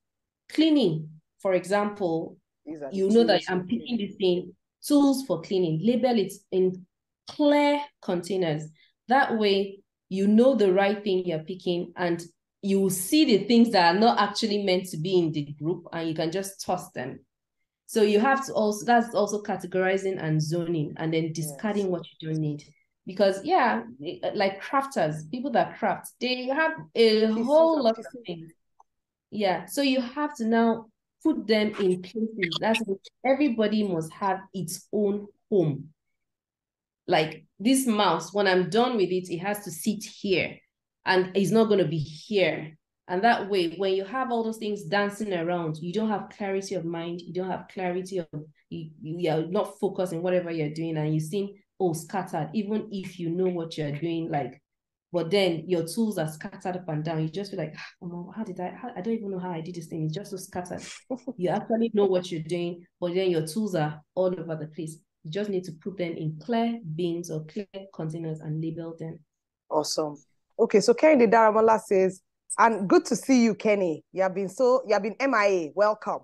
cleaning, for example, you know that I'm picking this thing, tools for cleaning, label it in clear containers. That way, you know the right thing you're picking and you will see the things that are not actually meant to be in the group and you can just toss them. So you have to that's also categorizing and zoning and then discarding what you don't need. Because like crafters, people that craft, they have a whole lot of things. Yeah, so you have to now put them in places. That's what everybody must have its own home. Like this mouse, when I'm done with it, it has to sit here and it's not going to be here. And that way, when you have all those things dancing around, you don't have clarity of mind. You don't have clarity of, you're not focused on whatever you're doing and you seem, scattered, even if you know what you're doing, like, but then your tools are scattered up and down. You just feel like, I don't even know how I did this thing. It's just so scattered. You actually know what you're doing, but then your tools are all over the place. You just need to put them in clear bins or clear containers and label them. Awesome. Okay, so Kenny Daramola says, and good to see you, Kenny. You have been MIA. Welcome.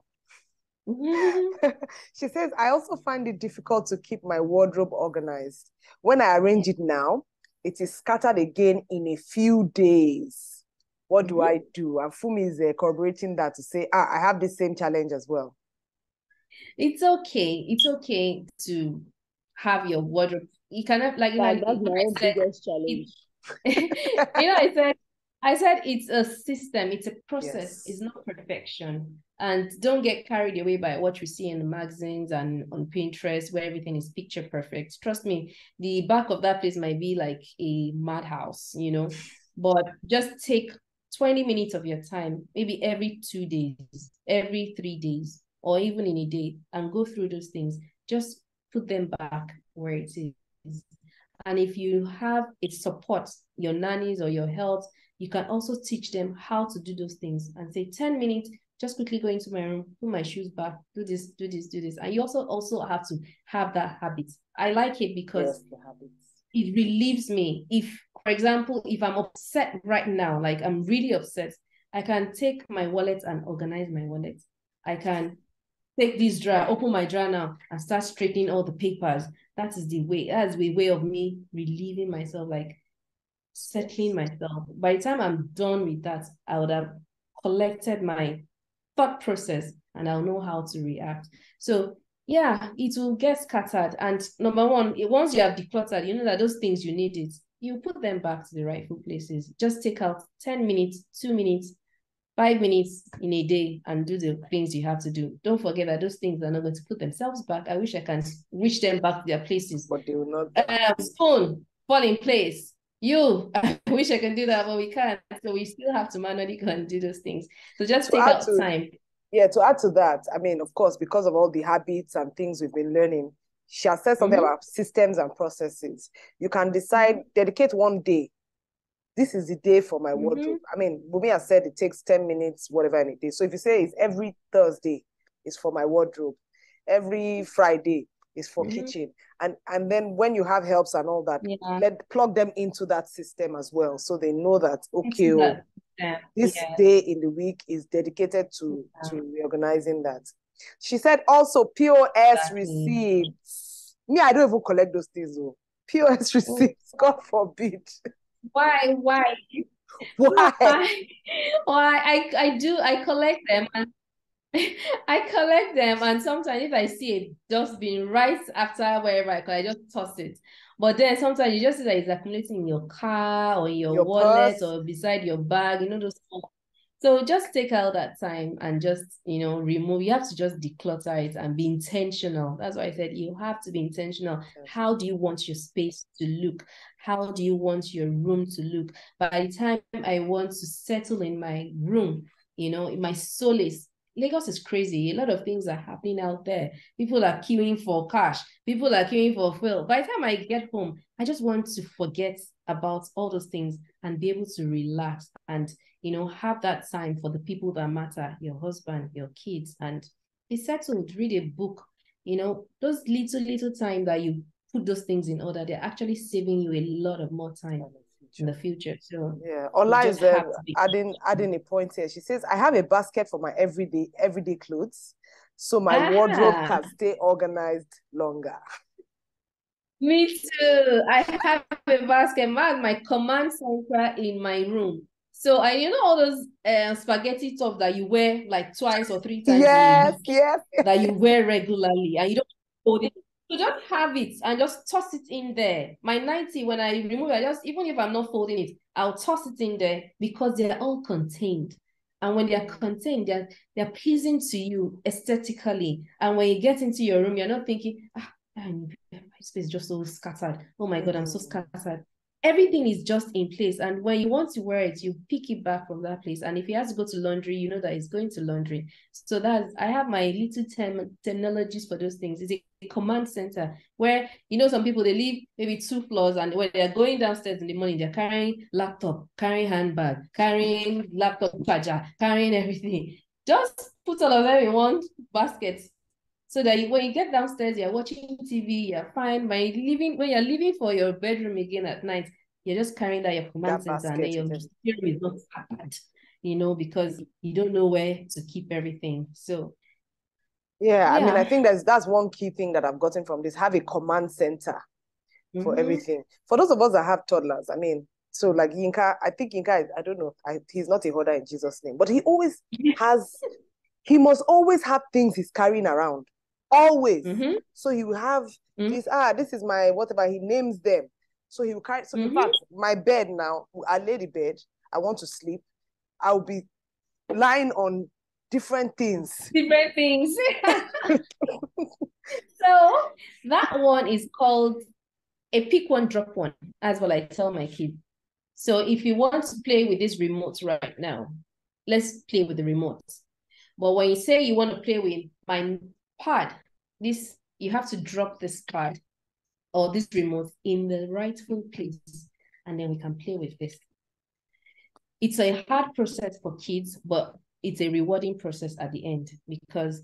She says, I also find it difficult to keep my wardrobe organized. When I arrange it now, it is scattered again in a few days. What do I do? And Fumi is corroborating that to say, I have the same challenge as well. It's okay. It's okay to have your wardrobe. You cannot that's my own biggest challenge. I I said it's a system, it's a process, Yes. it's not perfection. And don't get carried away by what you see in the magazines and on Pinterest where everything is picture perfect. Trust me, the back of that place might be like a madhouse, you know, but just take 20 minutes of your time, maybe every 2 days, every 3 days, or even in a day, and go through those things. Just put them back where it is. And if you have a support, your nannies or your health, you can also teach them how to do those things and say 10 minutes, just quickly go into my room, put my shoes back, do this, do this, do this. And you also have to have that habit. I like it because it relieves me. If, for example, if I'm upset right now, like I'm really upset, I can take my wallet and organize my wallet. I can take this drawer, open my drawer now and start straightening all the papers. That is the way. That's the way of me relieving myself, like settling myself. By the time I'm done with that, I would have collected my thought process and I'll know how to react. So yeah, it will get scattered. And number one, once you have decluttered, you know that those things you need it, you put them back to the rightful places. Just take out 10 minutes, 2 minutes, 5 minutes in a day and do the things you have to do. Don't forget that those things are not going to put themselves back. I wish I can reach them back to their places. But they will not. Spoon, fall in place. I wish I can do that, but we can't. So we still have to manually go and do those things. So just take out time. Yeah, to add to that, I mean, of course, because of all the habits and things we've been learning, she has said something about systems and processes. You can decide, dedicate one day. This is the day for my wardrobe. I mean, Bumi has said it takes 10 minutes, whatever in a day. So if you say it's every Thursday, it's for my wardrobe. Every Friday is for kitchen. And then when you have helps and all that, plug them into that system as well. So they know that, okay, this day in the week is dedicated to reorganizing that. She said also POS receipts. Me, I don't even collect those things though. POS receipts, God forbid. Why? I collect them and I collect them, and sometimes if I see a dustbin right after wherever I just toss it. But then sometimes you just see that it's accumulating in your car or in your wallet purse, or beside your bag, you know, those stuff. So just take out that time and just, you know, remove. You have to just declutter it and be intentional. That's why I said you have to be intentional. How do you want your space to look? How do you want your room to look? By the time I want to settle in my room, you know, my solace. Lagos is crazy. A lot of things are happening out there. People are queuing for cash. People are queuing for fuel. By the time I get home, I just want to forget about all those things and be able to relax and, you know, have that time for the people that matter, your husband, your kids, and be settled, read a book. You know, those little time that you put those things in order, they're actually saving you a lot of more time in the future. So yeah, Ola is adding a point here. She says, I have a basket for my everyday clothes, so my wardrobe can stay organized longer. Me too. I have a basket, my command center in my room. So you know all those spaghetti tops that you wear like twice or 3 times in a week, that you wear regularly and you don't hold it. So just have it and just toss it in there. My 90, when I remove it, even if I'm not folding it, I'll toss it in there because they're all contained. And when they're contained, they're pleasing to you aesthetically. And when you get into your room, you're not thinking, my space is just so scattered. Oh my God, I'm so scattered. Everything is just in place. And when you want to wear it, you pick it back from that place. And if he has to go to laundry, you know that it's going to laundry. So I have my little terminologies for those things. It's a command center where, you know, some people, they live maybe 2 floors, and when they're going downstairs in the morning, they're carrying laptop, carrying handbag, carrying laptop charger, carrying everything. Just put all of them in one basket. So that when you get downstairs, you're watching TV, you're fine. When you're leaving for your bedroom again at night, you're just carrying your command center, and then your room is not scattered, you know, because you don't know where to keep everything. So yeah, I mean, I think that's one key thing that I've gotten from this. Have a command center for everything. For those of us that have toddlers, I mean, so like Yinka, I think Yinka, I don't know, he's not a hoarder in Jesus' name, but he must always have things he's carrying around. Always. So he will have this is my whatever, he names them. So he will carry, so in fact, my bed now, I lay the bed, I want to sleep, I'll be lying on different things. Different things. So that one is called a pick one, drop one, as what I tell my kids. So if you want to play with this remote right now, let's play with the remote. But when you say you want to play with my pad, this, you have to drop this pad or this remote in the rightful place, and then we can play with this. It's a hard process for kids, but it's a rewarding process at the end, because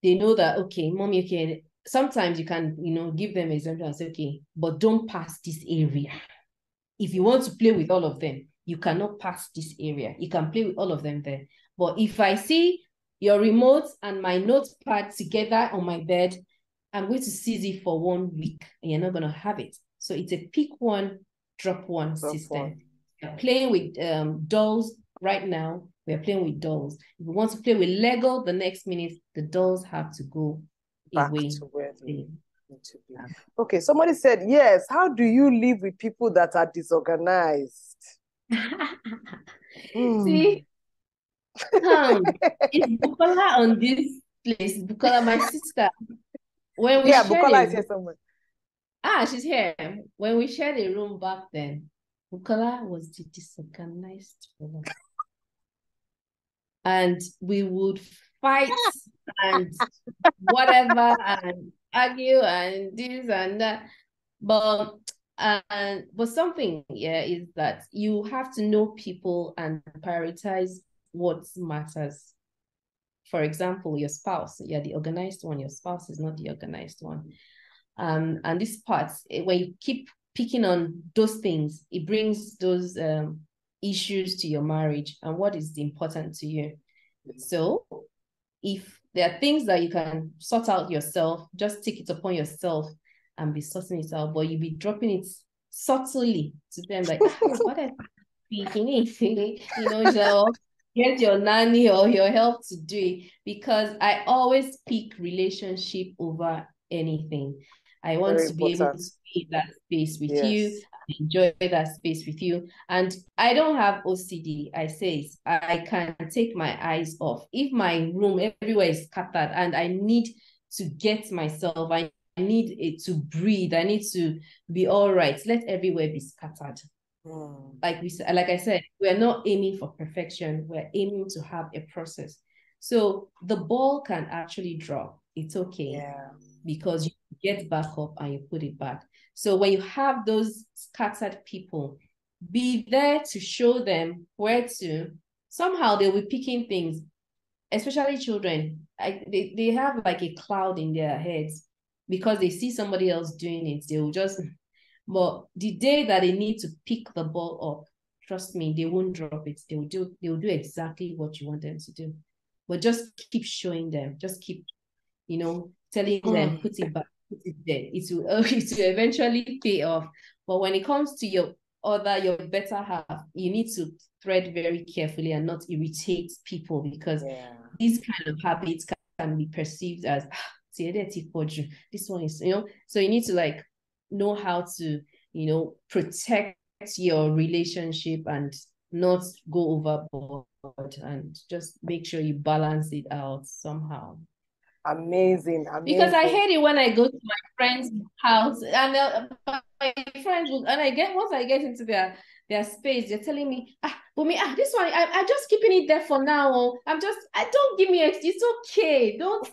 they know that, okay, mommy, okay, sometimes you can, give them an example and say, okay, but don't pass this area. If you want to play with all of them, you cannot pass this area. You can play with all of them there. But if I see your remote and my notepad together on my bed, I'm going to seize it for 1 week, and you're not going to have it. So it's a pick one, drop one system. We're playing with dolls right now. We're playing with dolls. If we want to play with Lego the next minute, the dolls have to go back away. to where they need to be. Okay, somebody said, yes, how do you live with people that are disorganized? See, it's Bukola on this place. Bukola, my sister. When we Bukola is here somewhere. She's here. When we shared a room back then, Bukola was the disorganized woman. And we would fight and whatever and argue and this and that. But something is that you have to know people and prioritize what matters. For example, your spouse, you're the organized one, your spouse is not the organized one. And this part, when you keep picking on those things, it brings those issues to your marriage and what is important to you. So if there are things that you can sort out yourself, just take it upon yourself and be sorting it out, but you'll be dropping it subtly to them, like, what are you thinking? Get your nanny or your help to do it, because I always pick relationship over anything. I want to be able to be in that space with you, enjoy that space with you. And I don't have OCD. I say I can take my eyes off. If my room everywhere is scattered and I need to get myself, I need it to breathe, I need to be all right, let everywhere be scattered. Like I said, we're not aiming for perfection. We're aiming to have a process. So the ball can actually drop. It's okay, because you get back up and you put it back. So when you have those scattered people, be there to show them where to. Somehow they'll be picking things, especially children. They have like a cloud in their heads because they see somebody else doing it. They will just... But the day that they need to pick the ball up, trust me, they won't drop it. They will do exactly what you want them to do. But just keep showing them. Just keep, telling them, put it back, put it there. It will eventually pay off. But when it comes to your better half, you need to thread very carefully and not irritate people, because these kind of habits can be perceived as, this one is, so you need to know how to, protect your relationship and not go overboard, and just make sure you balance it out somehow. Amazing. Because I hate it when I go to my friend's house and my friends will, and once I get into their space, they're telling me, Bumi, this one, I'm just keeping it there for now. Don't give me it's okay. Don't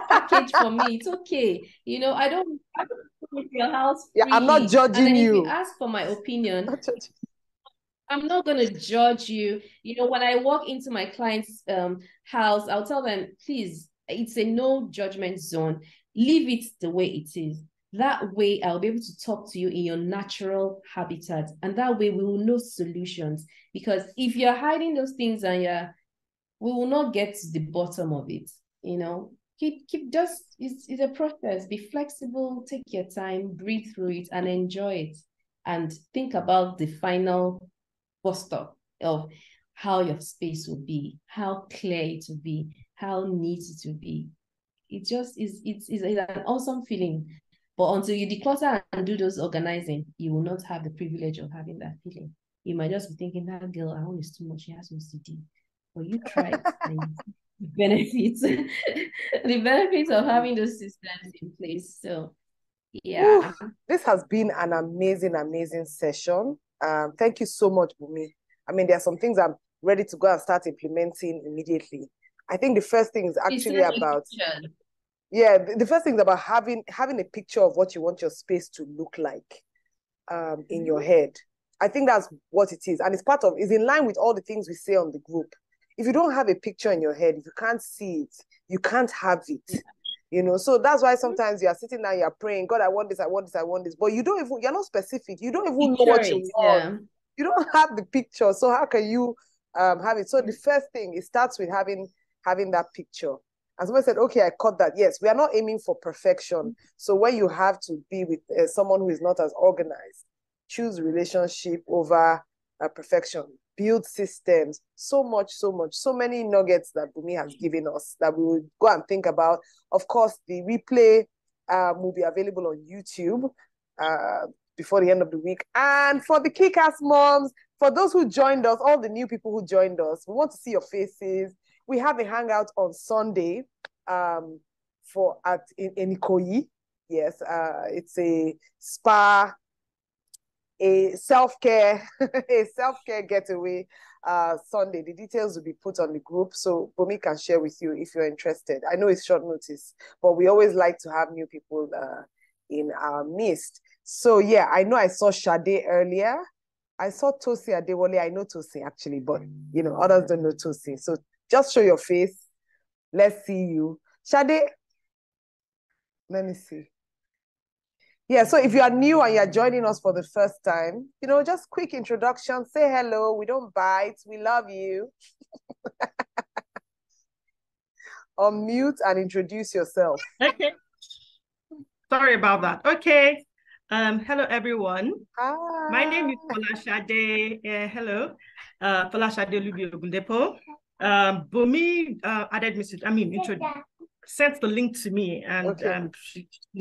package for me. It's okay. I don't with your house freely. I'm not judging and then you. If you ask for my opinion, I'm not going to judge you. When I walk into my client's house, I'll tell them, please, it's a no judgment zone. Leave it the way it is. That way, I'll be able to talk to you in your natural habitat. And that way, we will know solutions. Because if you're hiding those things and we will not get to the bottom of it. Keep just, it's a process. Be flexible, take your time, breathe through it and enjoy it. And think about the final bus stop of how your space will be, how clear it will be, how neat it will be. It just it's an awesome feeling. But until you declutter and do those organizing, you will not have the privilege of having that feeling. you might just be thinking that girl, her own is too much. She has OCD. But you try it and the benefits, the benefits of having those systems in place. So yeah. Ooh, this has been an amazing, amazing session. Thank you so much, Bumi. I mean, there are some things I'm ready to go and start implementing immediately. I think the first thing is actually about, yeah, the first thing is about having a picture of what you want your space to look like in your head. I think that's what it is. And it's in line with all the things we say on the group. If you don't have a picture in your head, if you can't see it, you can't have it. You know, so that's why sometimes you are sitting down, you're praying, God, I want this, I want this, I want this. But you're not specific. You don't even know what you want. Yeah. You don't have the picture. So how can you have it? So the first thing, it starts with having that picture. And someone said, okay, I caught that. Yes, we are not aiming for perfection. So when you have to be with someone who is not as organized, choose relationship over perfection. Build systems, so many nuggets that Bumi has given us that we will go and think about. Of course, the replay will be available on YouTube before the end of the week. And for the Kickassmums, for those who joined us, all the new people who joined us, we want to see your faces. We have a hangout on Sunday in Ikoyi. Yes, it's a spa, a self-care getaway Sunday. The details will be put on the group, so Bumi can share with you if you're interested. I know it's short notice, but we always like to have new people in our midst. So yeah, I know I saw Sade earlier. I saw Tosi Adewale. I know Tosi actually, but you know, others don't know Tosi. So just show your face. Let's see you. Sade, let me see. Yeah, so if you are new and you're joining us for the first time, you know, just quick introduction, say hello, we don't bite, we love you. Unmute and introduce yourself. Okay. Sorry about that. Okay. Hello, everyone. Hi. My name is Folashade. Hello. Folashade Lubi Ogundepo. Bumi added me sent the link to me, and okay.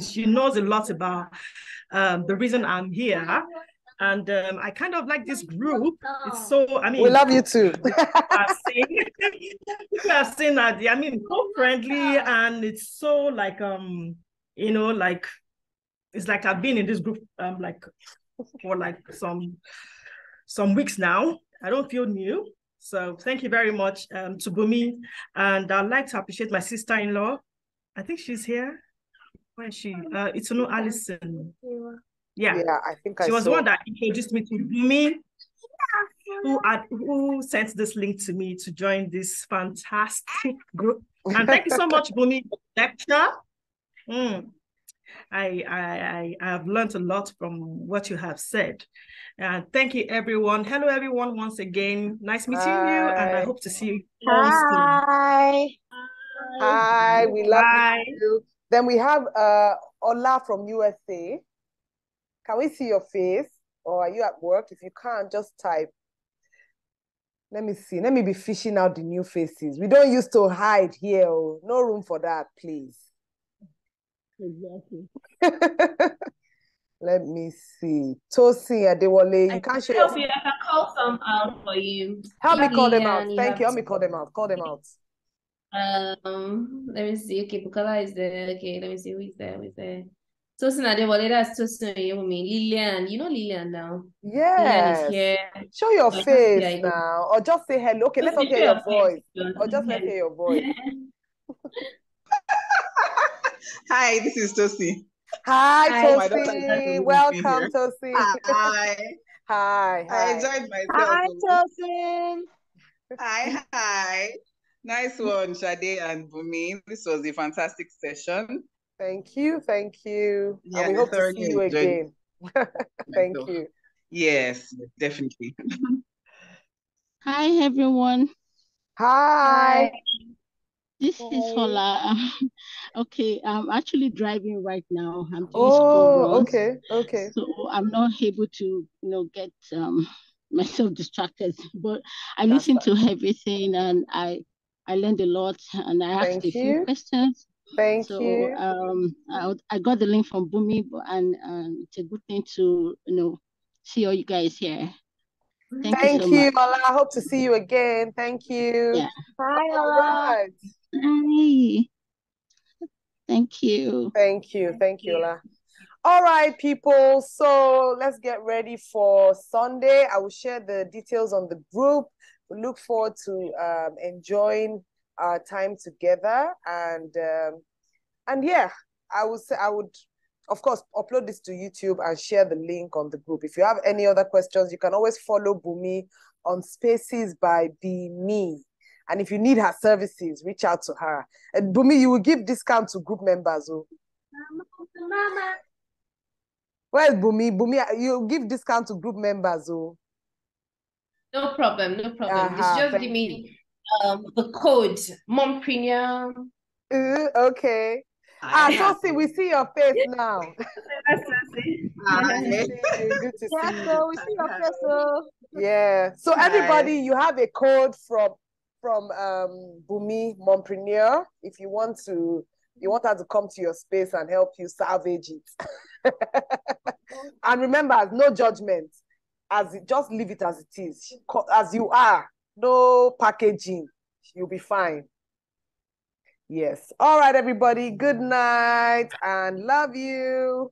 She knows a lot about the reason I'm here. And I kind of like this group. It's so, we love you too. I've seen that, so friendly, and it's so like, you know, like, it's like I've been in this group like for like some weeks now. I don't feel new. So thank you very much to Bumi. And I'd like to appreciate my sister-in-law. I think she's here. Where is she? It's no Alison. Yeah, I think she was the one that introduced me to Bumi, who sent this link to me to join this fantastic group. And thank you so much, Bumi, for the lecture. I have learned a lot from what you have said. Thank you, everyone. Hello, everyone, once again. Nice meeting you, and I hope to see you all soon. Hi, we love you. Then we have Ola from USA. Can we see your face? Or are you at work? If you can't, just type. Let me see. Let me be fishing out the new faces. We don't used to hide here. Oh. No room for that, please. Exactly. Let me see. Tosi Adewale, you can't show yourself. I can call some out for you. Help me call them out. Thank you. Help me call them out. Call them out. Let me see. Okay, Bukola is there. Okay, let me see who is there. Tosi Adewale, that's Tosi Oyewumi. Lillian, you know Lillian now. Yes. Lillian is here. Show your face now, or just say hello. Okay, let us hear your voice. Or just let's hear your voice. Hi, this is Tosi. Hi, Tosi. Welcome, Tosi. Hi. Hi. I enjoyed myself. Hi, Tosi. Hi. Nice one, Sade and Bumi. This was a fantastic session. Thank you. Yeah, and we hope to see you again. Thank you. Yes, definitely. Hi, everyone. Hi. This is Hola. Okay, I'm actually driving right now. I'm doing school runs. Okay. So I'm not able to, get myself distracted. But I listened to everything, and I learned a lot, and I asked a few questions. Thank you. I got the link from Bumi, and it's a good thing to see all you guys here. Thank you so much. Ola. I hope to see you again. Thank you. Yeah. Bye, All Ola. right. Bye. Thank you. Thank you. Thank you, Ola. All right, people. So let's get ready for Sunday. I will share the details on the group. We look forward to enjoying our time together. And yeah, I would, of course, upload this to YouTube and share the link on the group. If you have any other questions, you can always follow Bumi on Spaces by Be Me. And if you need her services, reach out to her. And Bumi, you will give discount to group members. Oh. Mama. Where's Bumi? Bumi, you give discount to group members. Oh. No problem, no problem. Just give me the code, Mom Premium. Okay. So see, we see your face now. Hi. Good to see you. We see your face. Oh. Yeah. So Hi. everybody, you have a code from Bumi Mompreneur if you want her to come to your space and help you salvage it. And remember, no judgment. Just leave it as it is. As you are. No packaging. You'll be fine. Yes. All right, everybody. Good night and love you.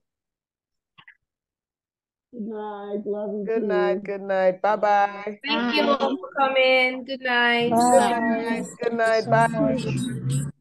Good night. Love you. Good night. Good night. Bye-bye. Thank you all for coming. Good night. Good night. Good night. Bye.